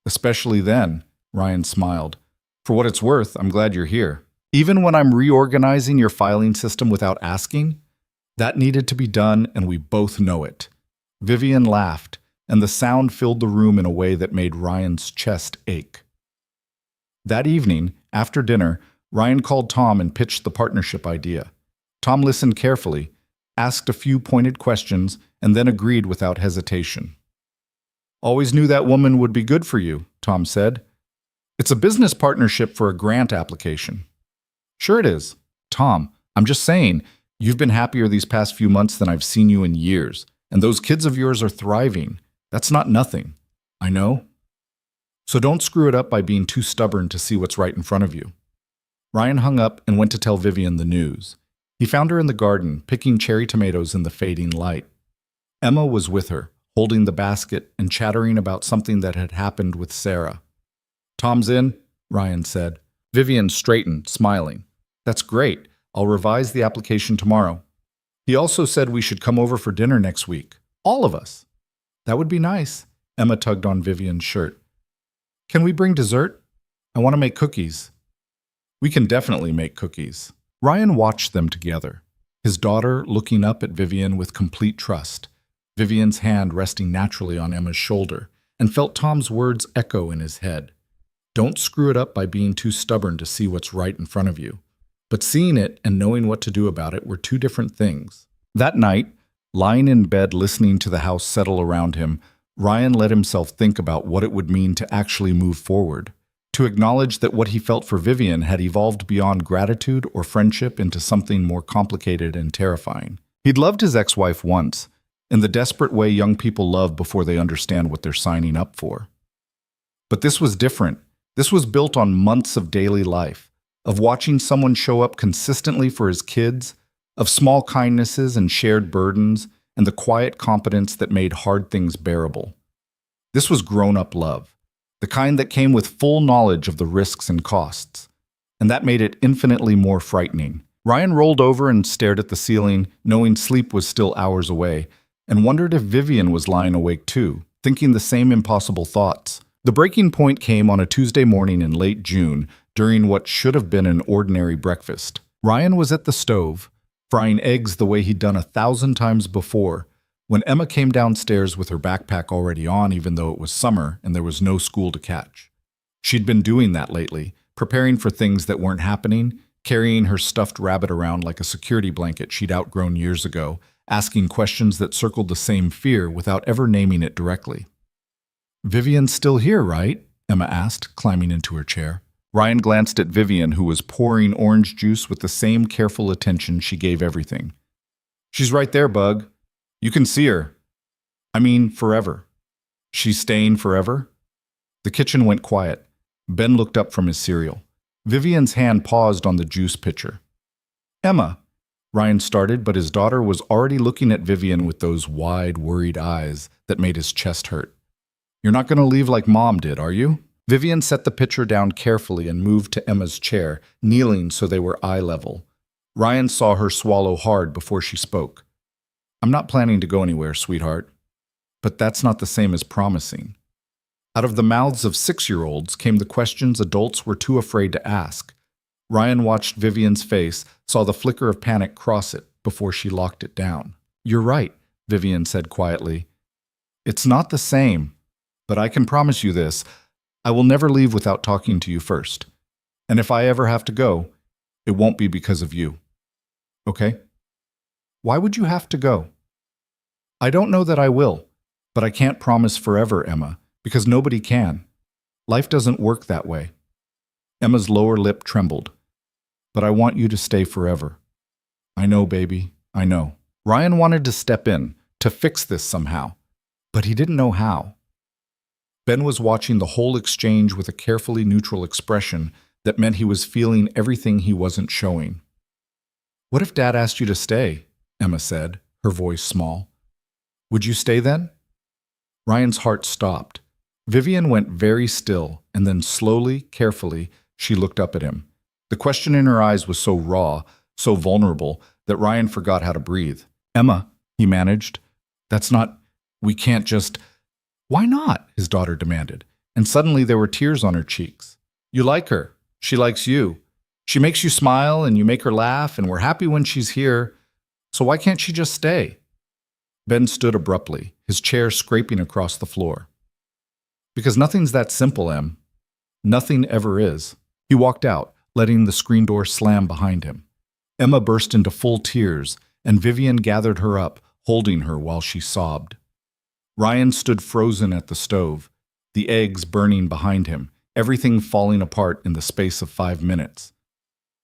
"Especially then," Ryan smiled. "For what it's worth, I'm glad you're here. Even when I'm reorganizing your filing system without asking? That needed to be done, and we both know it." Vivian laughed, and the sound filled the room in a way that made Ryan's chest ache. That evening, after dinner, Ryan called Tom and pitched the partnership idea. Tom listened carefully, asked a few pointed questions, and then agreed without hesitation. "Always knew that woman would be good for you," Tom said. "It's a business partnership for a grant application." "Sure it is." "Tom, I'm just saying, you've been happier these past few months than I've seen you in years, and those kids of yours are thriving. That's not nothing." "I know." "So don't screw it up by being too stubborn to see what's right in front of you." Ryan hung up and went to tell Vivian the news. He found her in the garden, picking cherry tomatoes in the fading light. Emma was with her, holding the basket and chattering about something that had happened with Sarah. "Tom's in," Ryan said. Vivian straightened, smiling. "That's great. I'll revise the application tomorrow. He also said we should come over for dinner next week. All of us." "That would be nice." Emma tugged on Vivian's shirt. "Can we bring dessert? I want to make cookies." "We can definitely make cookies." Ryan watched them together, his daughter looking up at Vivian with complete trust, Vivian's hand resting naturally on Emma's shoulder, and felt Tom's words echo in his head. Don't screw it up by being too stubborn to see what's right in front of you. But seeing it and knowing what to do about it were two different things. That night, lying in bed listening to the house settle around him, Ryan let himself think about what it would mean to actually move forward, to acknowledge that what he felt for Vivian had evolved beyond gratitude or friendship into something more complicated and terrifying. He'd loved his ex-wife once, in the desperate way young people love before they understand what they're signing up for. But this was different. This was built on months of daily life, of watching someone show up consistently for his kids, of small kindnesses and shared burdens, and the quiet competence that made hard things bearable. This was grown-up love, the kind that came with full knowledge of the risks and costs. And that made it infinitely more frightening. Ryan rolled over and stared at the ceiling, knowing sleep was still hours away, and wondered if Vivian was lying awake too, thinking the same impossible thoughts. The breaking point came on a Tuesday morning in late June, during what should have been an ordinary breakfast. Ryan was at the stove, frying eggs the way he'd done 1,000 times before, when Emma came downstairs with her backpack already on, even though it was summer and there was no school to catch. She'd been doing that lately, preparing for things that weren't happening, carrying her stuffed rabbit around like a security blanket she'd outgrown years ago, asking questions that circled the same fear without ever naming it directly. "Vivian's still here, right?" Emma asked, climbing into her chair. Ryan glanced at Vivian, who was pouring orange juice with the same careful attention she gave everything. "She's right there, Bug. You can see her. I mean, forever." "She's staying forever?" The kitchen went quiet. Ben looked up from his cereal. Vivian's hand paused on the juice pitcher. "Emma," Ryan started, but his daughter was already looking at Vivian with those wide, worried eyes that made his chest hurt. "You're not going to leave like Mom did, are you?" Vivian set the pitcher down carefully and moved to Emma's chair, kneeling so they were eye level. Ryan saw her swallow hard before she spoke. "I'm not planning to go anywhere, sweetheart. But that's not the same as promising." Out of the mouths of 6-year-olds came the questions adults were too afraid to ask. Ryan watched Vivian's face, saw the flicker of panic cross it before she locked it down. "You're right," Vivian said quietly. "It's not the same, but I can promise you this. I will never leave without talking to you first. And if I ever have to go, it won't be because of you. Okay?" "Why would you have to go?" "I don't know that I will, but I can't promise forever, Emma, because nobody can. Life doesn't work that way." Emma's lower lip trembled. "But I want you to stay forever." "I know, baby, I know." Ryan wanted to step in, to fix this somehow, but he didn't know how. Ben was watching the whole exchange with a carefully neutral expression that meant he was feeling everything he wasn't showing. "What if Dad asked you to stay?" Emma said, her voice small. "Would you stay then?" Ryan's heart stopped. Vivian went very still, and then slowly, carefully, she looked up at him. The question in her eyes was so raw, so vulnerable, that Ryan forgot how to breathe. "Emma," he managed, we can't just—" "Why not?" his daughter demanded, and suddenly there were tears on her cheeks. "You like her. She likes you. She makes you smile and you make her laugh, and we're happy when she's here. So why can't she just stay?" Ben stood abruptly, his chair scraping across the floor. "Because nothing's that simple, Em. Nothing ever is." He walked out, letting the screen door slam behind him. Emma burst into full tears, and Vivian gathered her up, holding her while she sobbed. Ryan stood frozen at the stove, the eggs burning behind him, everything falling apart in the space of 5 minutes.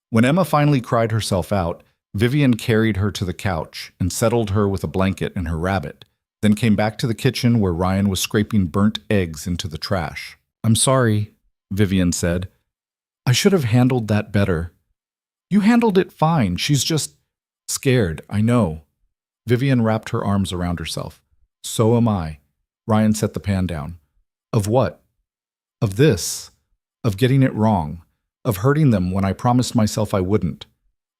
When Emma finally cried herself out, Vivian carried her to the couch and settled her with a blanket and her rabbit, then came back to the kitchen where Ryan was scraping burnt eggs into the trash. "I'm sorry," Vivian said. "I should have handled that better." "You handled it fine. She's just scared, I know." Vivian wrapped her arms around herself. "So am I." Ryan set the pan down. "Of what?" "Of this. Of getting it wrong. Of hurting them when I promised myself I wouldn't.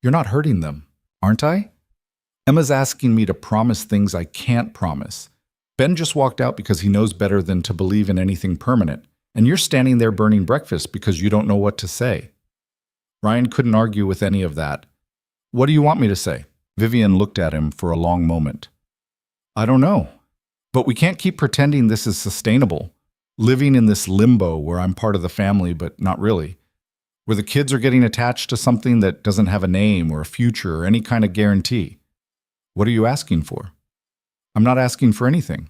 You're not hurting them, aren't I?" "Emma's asking me to promise things I can't promise. Ben just walked out because he knows better than to believe in anything permanent, and you're standing there burning breakfast because you don't know what to say." Ryan couldn't argue with any of that. "What do you want me to say?" Vivian looked at him for a long moment. "I don't know. But we can't keep pretending this is sustainable, living in this limbo where I'm part of the family but not really, where the kids are getting attached to something that doesn't have a name or a future or any kind of guarantee. What are you asking for?" "I'm not asking for anything.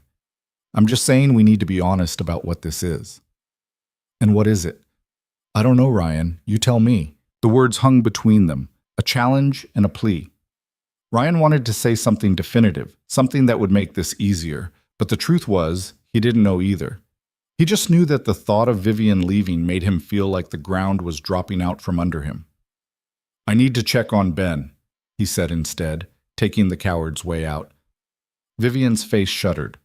I'm just saying we need to be honest about what this is." "And what is it?" "I don't know, Ryan. You tell me." The words hung between them, a challenge and a plea. Ryan wanted to say something definitive, something that would make this easier, but the truth was, he didn't know either. He just knew that the thought of Vivian leaving made him feel like the ground was dropping out from under him. "I need to check on Ben," he said instead, taking the coward's way out. Vivian's face shuddered.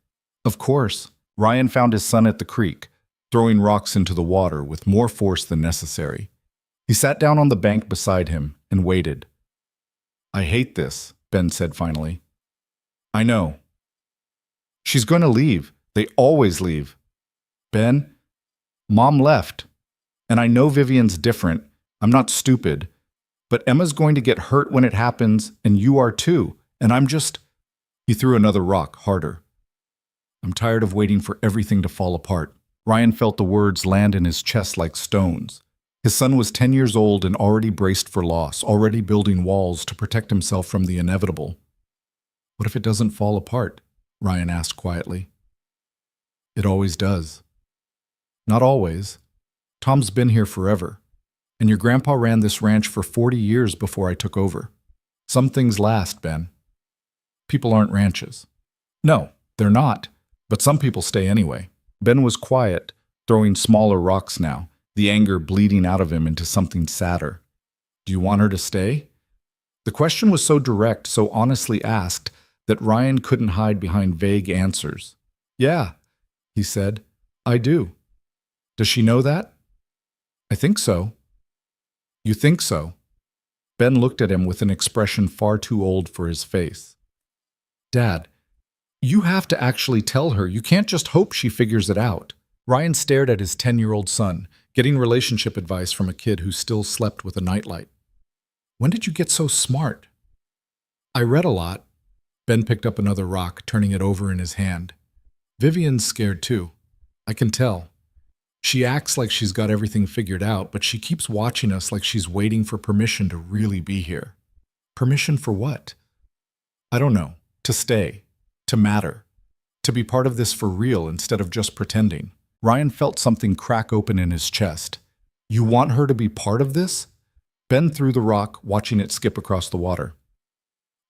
Of course. Ryan found his son at the creek, throwing rocks into the water with more force than necessary. He sat down on the bank beside him and waited. "I hate this," Ben said finally. "I know." "She's going to leave. They always leave." "Ben, Mom left. And I know Vivian's different. I'm not stupid. But Emma's going to get hurt when it happens, and you are too. And I'm just—" He threw another rock harder. "I'm tired of waiting for everything to fall apart." Ryan felt the words land in his chest like stones. His son was 10 years old and already braced for loss, already building walls to protect himself from the inevitable. "What if it doesn't fall apart?" Ryan asked quietly. "It always does." "Not always. Tom's been here forever. And your grandpa ran this ranch for 40 years before I took over. Some things last, Ben. People aren't ranches." "No, they're not. But some people stay anyway." Ben was quiet, throwing smaller rocks now, the anger bleeding out of him into something sadder. "Do you want her to stay?" The question was so direct, so honestly asked, that Ryan couldn't hide behind vague answers. "Yeah," he said, "I do." "Does she know that?" "I think so." "You think so?" Ben looked at him with an expression far too old for his face. "Dad, you have to actually tell her. You can't just hope she figures it out." Ryan stared at his 10-year-old son, getting relationship advice from a kid who still slept with a nightlight. "When did you get so smart?" "I read a lot." Ben picked up another rock, turning it over in his hand. "Vivian's scared too. I can tell. She acts like she's got everything figured out, but she keeps watching us like she's waiting for permission to really be here." "Permission for what?" "I don't know. To stay. To matter. To be part of this for real instead of just pretending." Ryan felt something crack open in his chest. "You want her to be part of this?" Ben threw the rock, watching it skip across the water.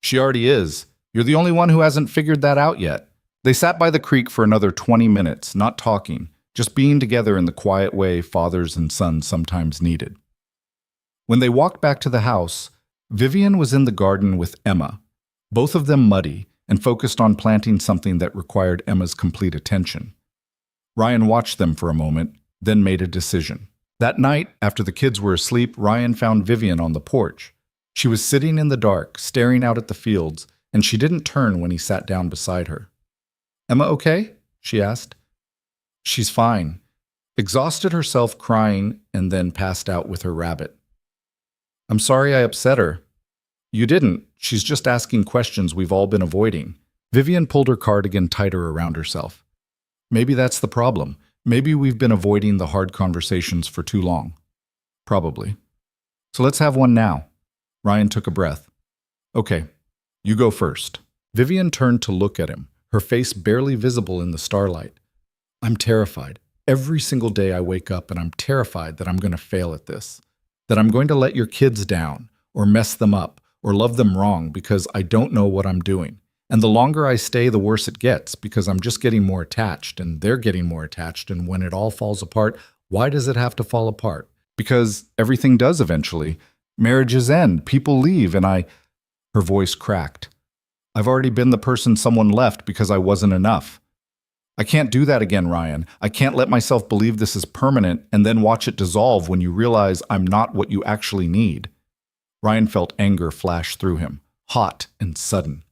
"She already is. You're the only one who hasn't figured that out yet." They sat by the creek for another 20 minutes, not talking, just being together in the quiet way fathers and sons sometimes needed. When they walked back to the house, Vivian was in the garden with Emma, both of them muddy and focused on planting something that required Emma's complete attention. Ryan watched them for a moment, then made a decision. That night, after the kids were asleep, Ryan found Vivian on the porch. She was sitting in the dark, staring out at the fields, and she didn't turn when he sat down beside her. "Emma okay?" she asked. "She's fine. Exhausted herself crying and then passed out with her rabbit." "I'm sorry I upset her." "You didn't. She's just asking questions we've all been avoiding." Vivian pulled her cardigan tighter around herself. "Maybe that's the problem. Maybe we've been avoiding the hard conversations for too long." "Probably. So let's have one now." Ryan took a breath. "Okay, you go first." Vivian turned to look at him, her face barely visible in the starlight. "I'm terrified. Every single day I wake up and I'm terrified that I'm going to fail at this. That I'm going to let your kids down, or mess them up, or love them wrong because I don't know what I'm doing. And the longer I stay, the worse it gets because I'm just getting more attached and they're getting more attached. And when it all falls apart, why does it have to fall apart? Because everything does eventually. Marriages end, people leave, and Her voice cracked. "I've already been the person someone left because I wasn't enough. I can't do that again, Ryan. I can't let myself believe this is permanent and then watch it dissolve when you realize I'm not what you actually need." Ryan felt anger flash through him, hot and sudden.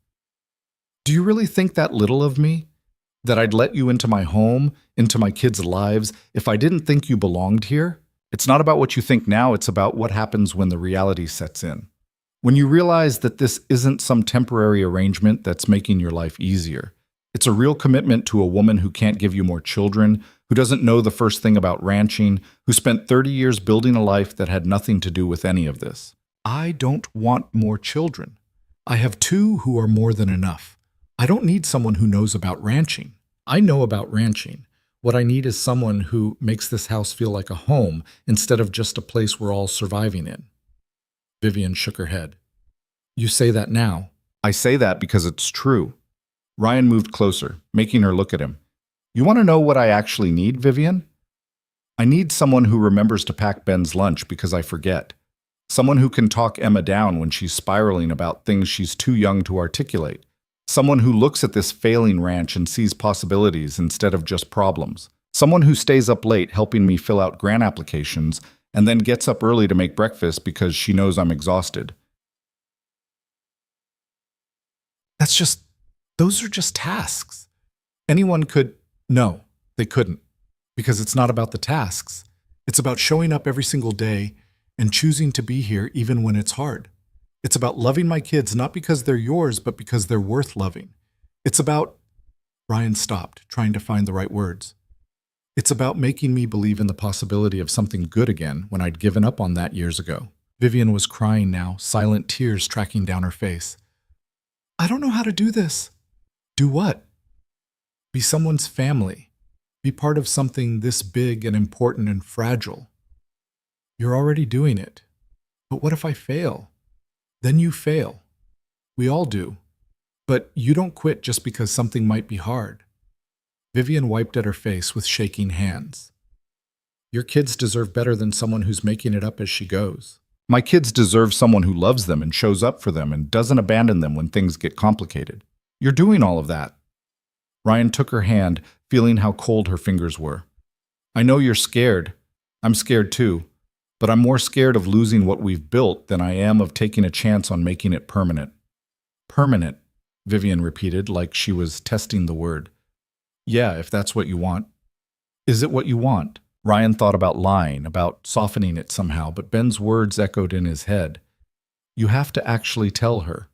"Do you really think that little of me? That I'd let you into my home, into my kids' lives, if I didn't think you belonged here? It's not about what you think now, it's about what happens when the reality sets in. When you realize that this isn't some temporary arrangement that's making your life easier. It's a real commitment to a woman who can't give you more children, who doesn't know the first thing about ranching, who spent 30 years building a life that had nothing to do with any of this. I don't want more children. I have 2 who are more than enough. I don't need someone who knows about ranching. I know about ranching. What I need is someone who makes this house feel like a home instead of just a place we're all surviving in." Vivian shook her head. "You say that now." "I say that because it's true." Ryan moved closer, making her look at him. "You want to know what I actually need, Vivian? I need someone who remembers to pack Ben's lunch because I forget. Someone who can talk Emma down when she's spiraling about things she's too young to articulate. Someone who looks at this failing ranch and sees possibilities instead of just problems. Someone who stays up late helping me fill out grant applications and then gets up early to make breakfast because she knows I'm exhausted. Those are just tasks. Anyone could. No, they couldn't. Because it's not about the tasks. It's about showing up every single day and choosing to be here even when it's hard. It's about loving my kids not because they're yours, but because they're worth loving. It's about. Ryan stopped, trying to find the right words. It's about making me believe in the possibility of something good again when I'd given up on that years ago. Vivian was crying now, silent tears tracking down her face. I don't know how to do this. Do what? Be someone's family. Be part of something this big and important and fragile. You're already doing it. But what if I fail? Then you fail. We all do. But you don't quit just because something might be hard. Vivian wiped at her face with shaking hands. Your kids deserve better than someone who's making it up as she goes. My kids deserve someone who loves them and shows up for them and doesn't abandon them when things get complicated. You're doing all of that. Ryan took her hand, feeling how cold her fingers were. I know you're scared. I'm scared too. But I'm more scared of losing what we've built than I am of taking a chance on making it permanent. Permanent, Vivian repeated like she was testing the word. Yeah, if that's what you want. Is it what you want? Ryan thought about lying, about softening it somehow, but Ben's words echoed in his head. You have to actually tell her.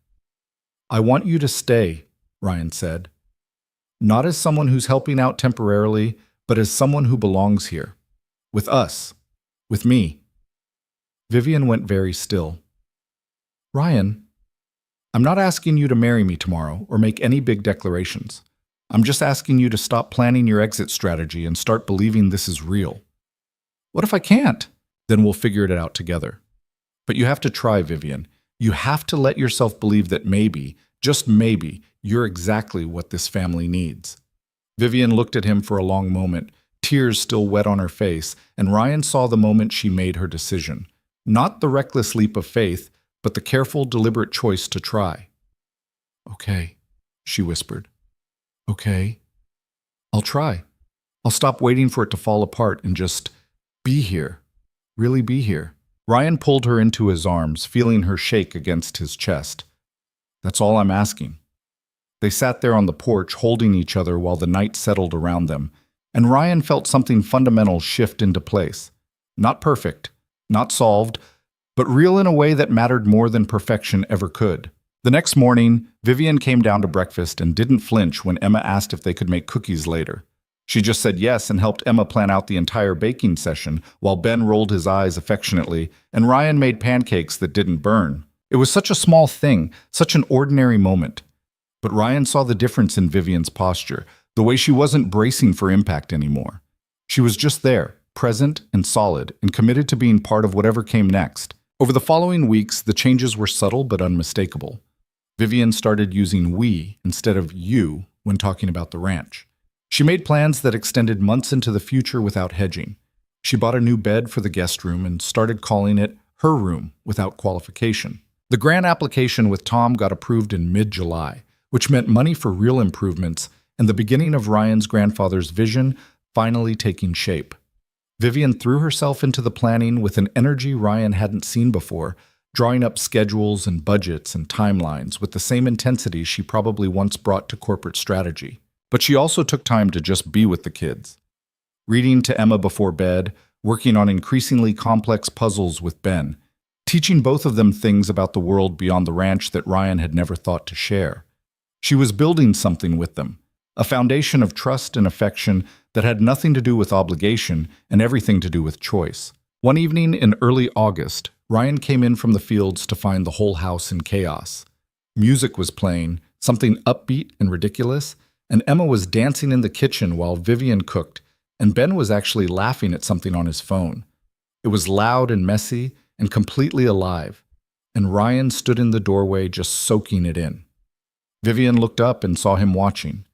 I want you to stay, Ryan said. Not as someone who's helping out temporarily, but as someone who belongs here. With us. With me. Vivian went very still. Ryan, I'm not asking you to marry me tomorrow or make any big declarations. I'm just asking you to stop planning your exit strategy and start believing this is real. What if I can't? Then we'll figure it out together. But you have to try, Vivian. You have to let yourself believe that maybe, just maybe, you're exactly what this family needs. Vivian looked at him for a long moment, tears still wet on her face, and Ryan saw the moment she made her decision. Not the reckless leap of faith, but the careful, deliberate choice to try. Okay, she whispered. Okay, I'll try. I'll stop waiting for it to fall apart and just be here. Really be here. Ryan pulled her into his arms, feeling her shake against his chest. That's all I'm asking. They sat there on the porch, holding each other while the night settled around them, and Ryan felt something fundamental shift into place. Not perfect, not solved, but real in a way that mattered more than perfection ever could. The next morning, Vivian came down to breakfast and didn't flinch when Emma asked if they could make cookies later. She just said yes and helped Emma plan out the entire baking session, while Ben rolled his eyes affectionately, and Ryan made pancakes that didn't burn. It was such a small thing, such an ordinary moment. But Ryan saw the difference in Vivian's posture, the way she wasn't bracing for impact anymore. She was just there, present and solid, and committed to being part of whatever came next. Over the following weeks, the changes were subtle but unmistakable. Vivian started using we instead of you when talking about the ranch. She made plans that extended months into the future without hedging. She bought a new bed for the guest room and started calling it her room without qualification. The grant application with Tom got approved in mid-July, which meant money for real improvements and the beginning of Ryan's grandfather's vision finally taking shape. Vivian threw herself into the planning with an energy Ryan hadn't seen before, drawing up schedules and budgets and timelines with the same intensity she probably once brought to corporate strategy. But she also took time to just be with the kids. Reading to Emma before bed, working on increasingly complex puzzles with Ben, teaching both of them things about the world beyond the ranch that Ryan had never thought to share. She was building something with them, a foundation of trust and affection that had nothing to do with obligation and everything to do with choice. One evening in early August, Ryan came in from the fields to find the whole house in chaos. Music was playing, something upbeat and ridiculous, and Emma was dancing in the kitchen while Vivian cooked, and Ben was actually laughing at something on his phone. It was loud and messy and completely alive, and Ryan stood in the doorway just soaking it in. Vivian looked up and saw him watching.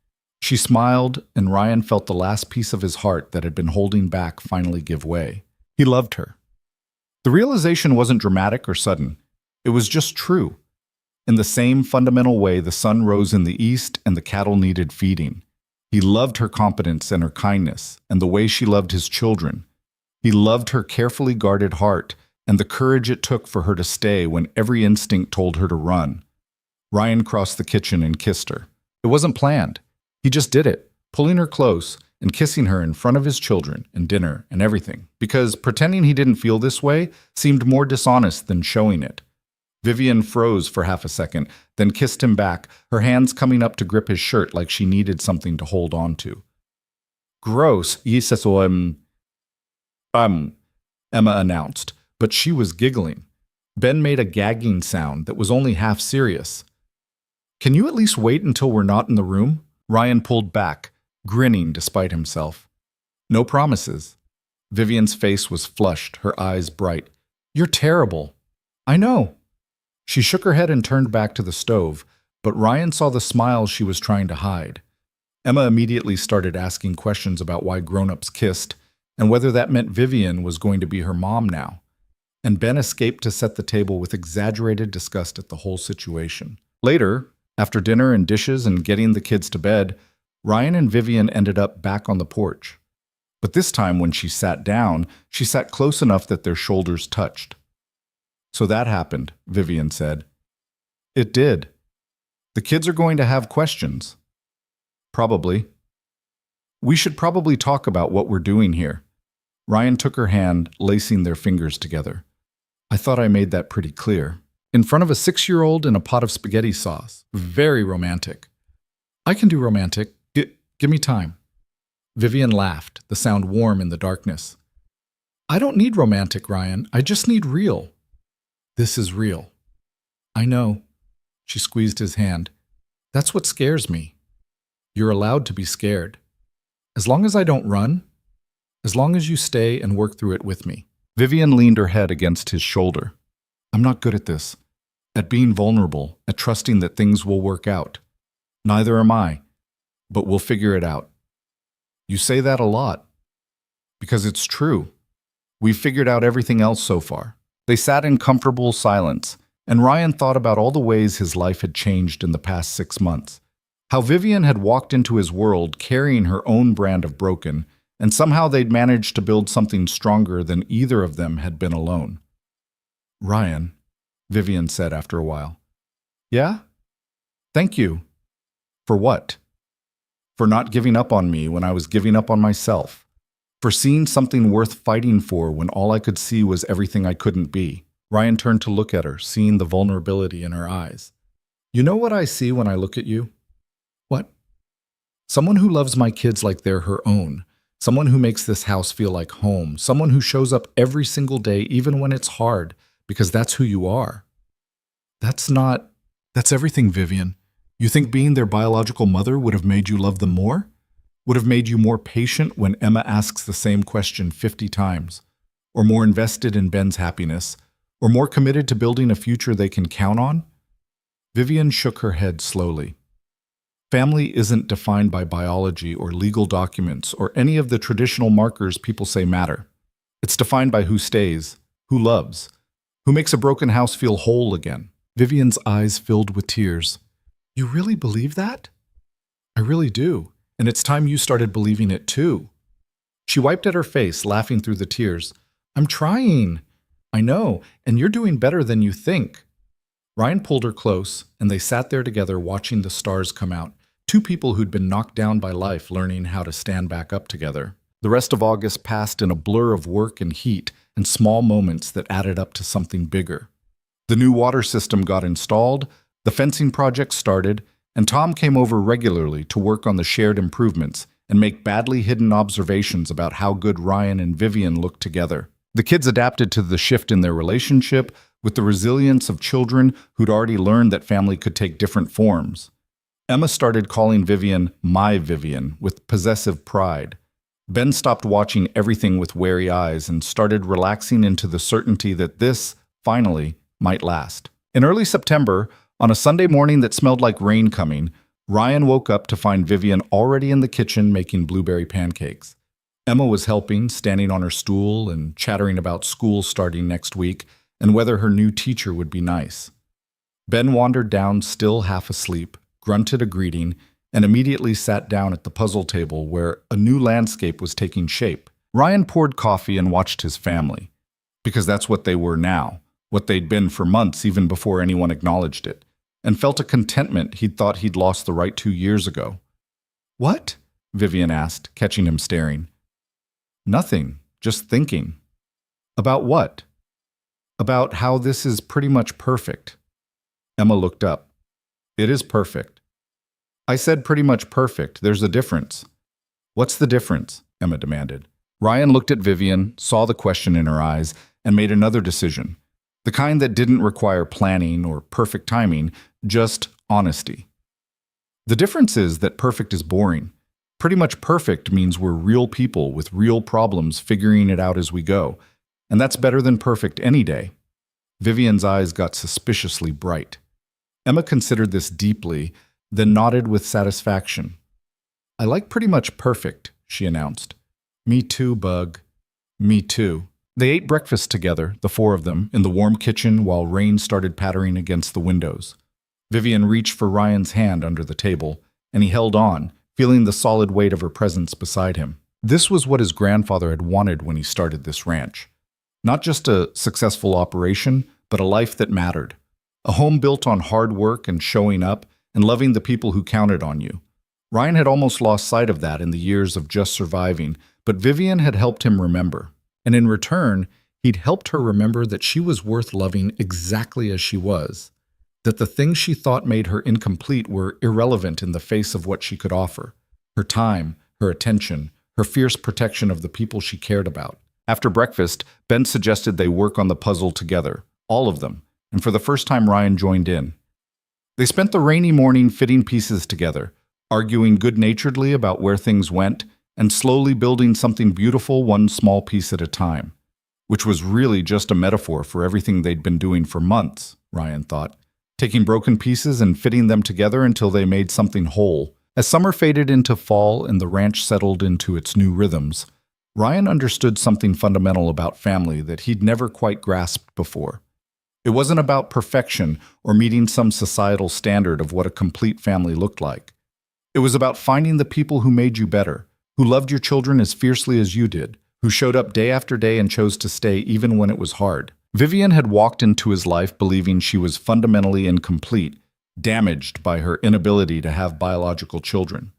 She smiled, and Ryan felt the last piece of his heart that had been holding back finally give way. He loved her. The realization wasn't dramatic or sudden. It was just true. In the same fundamental way the sun rose in the east and the cattle needed feeding. He loved her competence and her kindness, and the way she loved his children. He loved her carefully guarded heart, and the courage it took for her to stay when every instinct told her to run. Ryan crossed the kitchen and kissed her. It wasn't planned. He just did it, pulling her close and kissing her in front of his children and dinner and everything, because pretending he didn't feel this way seemed more dishonest than showing it. Vivian froze for half a second, then kissed him back, her hands coming up to grip his shirt like she needed something to hold on to. Gross, Emma announced, but she was giggling. Ben made a gagging sound that was only half serious. Can you at least wait until we're not in the room? Ryan pulled back, grinning despite himself. No promises. Vivian's face was flushed, her eyes bright. You're terrible. I know. She shook her head and turned back to the stove, but Ryan saw the smile she was trying to hide. Emma immediately started asking questions about why grown-ups kissed, and whether that meant Vivian was going to be her mom now. And Ben escaped to set the table with exaggerated disgust at the whole situation. Later, after dinner and dishes and getting the kids to bed, Ryan and Vivian ended up back on the porch. But this time when she sat down, she sat close enough that their shoulders touched. So that happened, Vivian said. It did. The kids are going to have questions. Probably. We should probably talk about what we're doing here. Ryan took her hand, lacing their fingers together. I thought I made that pretty clear. In front of a 6-year-old in a pot of spaghetti sauce. Very romantic. I can do romantic. Give me time. Vivian laughed, the sound warm in the darkness. I don't need romantic, Ryan. I just need real. This is real. I know. She squeezed his hand. That's what scares me. You're allowed to be scared. As long as I don't run, as long as you stay and work through it with me. Vivian leaned her head against his shoulder. I'm not good at this. At being vulnerable, at trusting that things will work out. Neither am I. But we'll figure it out. You say that a lot. Because it's true. We've figured out everything else so far. They sat in comfortable silence, and Ryan thought about all the ways his life had changed in the past 6 months. How Vivian had walked into his world carrying her own brand of broken, and somehow they'd managed to build something stronger than either of them had been alone. Ryan, Vivian said after a while. Yeah? Thank you. For what? For not giving up on me when I was giving up on myself. For seeing something worth fighting for when all I could see was everything I couldn't be. Ryan turned to look at her, seeing the vulnerability in her eyes. You know what I see when I look at you? What? Someone who loves my kids like they're her own. Someone who makes this house feel like home. Someone who shows up every single day, even when it's hard, because that's who you are. That's everything, Vivian. You think being their biological mother would have made you love them more? Would have made you more patient when Emma asks the same question 50 times? Or more invested in Ben's happiness? Or more committed to building a future they can count on? Vivian shook her head slowly. Family isn't defined by biology or legal documents or any of the traditional markers people say matter. It's defined by who stays, who loves, who makes a broken house feel whole again. Vivian's eyes filled with tears. You really believe that? I really do. And it's time you started believing it too. She wiped at her face, laughing through the tears. I'm trying. I know, and you're doing better than you think. Ryan pulled her close, and they sat there together watching the stars come out. Two people who'd been knocked down by life learning how to stand back up together. The rest of August passed in a blur of work and heat and small moments that added up to something bigger. The new water system got installed, the fencing project started, and Tom came over regularly to work on the shared improvements and make badly hidden observations about how good Ryan and Vivian looked together. The kids adapted to the shift in their relationship with the resilience of children who'd already learned that family could take different forms. Emma started calling Vivian my Vivian with possessive pride. Ben stopped watching everything with wary eyes and started relaxing into the certainty that this, finally, might last. In early September, on a Sunday morning that smelled like rain coming, Ryan woke up to find Vivian already in the kitchen making blueberry pancakes. Emma was helping, standing on her stool and chattering about school starting next week and whether her new teacher would be nice. Ben wandered down, still half asleep, grunted a greeting, and immediately sat down at the puzzle table where a new landscape was taking shape. Ryan poured coffee and watched his family, because that's what they were now, what they'd been for months even before anyone acknowledged it, and felt a contentment he'd thought he'd lost the right 2 years ago. "What?" Vivian asked, catching him staring. "Nothing, just thinking." "About what?" "About how this is pretty much perfect." Emma looked up. "It is perfect." "I said pretty much perfect. There's a difference." "What's the difference?" Emma demanded. Ryan looked at Vivian, saw the question in her eyes, and made another decision. The kind that didn't require planning or perfect timing, just honesty. "The difference is that perfect is boring. Pretty much perfect means we're real people with real problems figuring it out as we go, and that's better than perfect any day." Vivian's eyes got suspiciously bright. Emma considered this deeply, then nodded with satisfaction. "I like pretty much perfect," she announced. "Me too, Bug. Me too." They ate breakfast together, the four of them, in the warm kitchen while rain started pattering against the windows. Vivian reached for Ryan's hand under the table, and he held on, feeling the solid weight of her presence beside him. This was what his grandfather had wanted when he started this ranch. Not just a successful operation, but a life that mattered. A home built on hard work and showing up and loving the people who counted on you. Ryan had almost lost sight of that in the years of just surviving, but Vivian had helped him remember. And in return, he'd helped her remember that she was worth loving exactly as she was, that the things she thought made her incomplete were irrelevant in the face of what she could offer: her time, her attention, her fierce protection of the people she cared about. After breakfast, Ben suggested they work on the puzzle together, all of them, and for the first time Ryan joined in. They spent the rainy morning fitting pieces together, arguing good-naturedly about where things went, and slowly building something beautiful one small piece at a time, which was really just a metaphor for everything they'd been doing for months, Ryan thought, taking broken pieces and fitting them together until they made something whole. As summer faded into fall and the ranch settled into its new rhythms, Ryan understood something fundamental about family that he'd never quite grasped before. It wasn't about perfection or meeting some societal standard of what a complete family looked like. It was about finding the people who made you better, who loved your children as fiercely as you did, who showed up day after day and chose to stay even when it was hard. Vivian had walked into his life believing she was fundamentally incomplete, damaged by her inability to have biological children.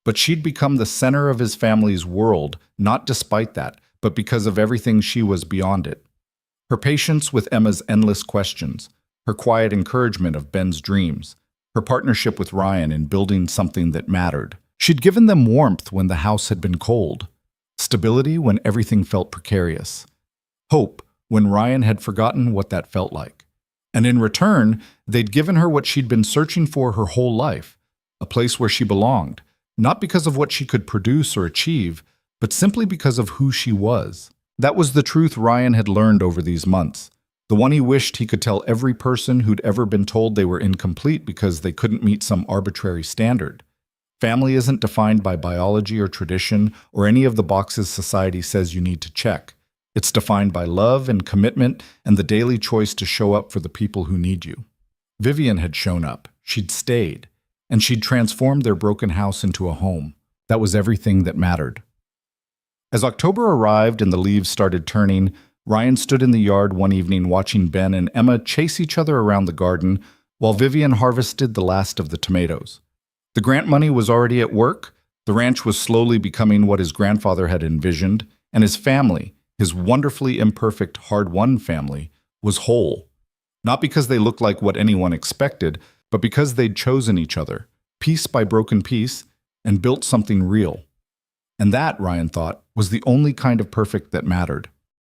But she'd become the center of his family's world, not despite that, but because of everything she was beyond it. Her patience with Emma's endless questions, her quiet encouragement of Ben's dreams, her partnership with Ryan in building something that mattered. She'd given them warmth when the house had been cold, stability when everything felt precarious, hope when Ryan had forgotten what that felt like. And in return, they'd given her what she'd been searching for her whole life, a place where she belonged, not because of what she could produce or achieve, but simply because of who she was. That was the truth Ryan had learned over these months, the one he wished he could tell every person who'd ever been told they were incomplete because they couldn't meet some arbitrary standard. Family isn't defined by biology or tradition or any of the boxes society says you need to check. It's defined by love and commitment and the daily choice to show up for the people who need you. Vivian had shown up, she'd stayed, and she'd transformed their broken house into a home. That was everything that mattered. As October arrived and the leaves started turning, Ryan stood in the yard one evening watching Ben and Emma chase each other around the garden while Vivian harvested the last of the tomatoes. The grant money was already at work, the ranch was slowly becoming what his grandfather had envisioned, and his family, his wonderfully imperfect, hard-won family, was whole. Not because they looked like what anyone expected, but because they'd chosen each other, piece by broken piece, and built something real. And that, Ryan thought, was the only kind of perfect that mattered.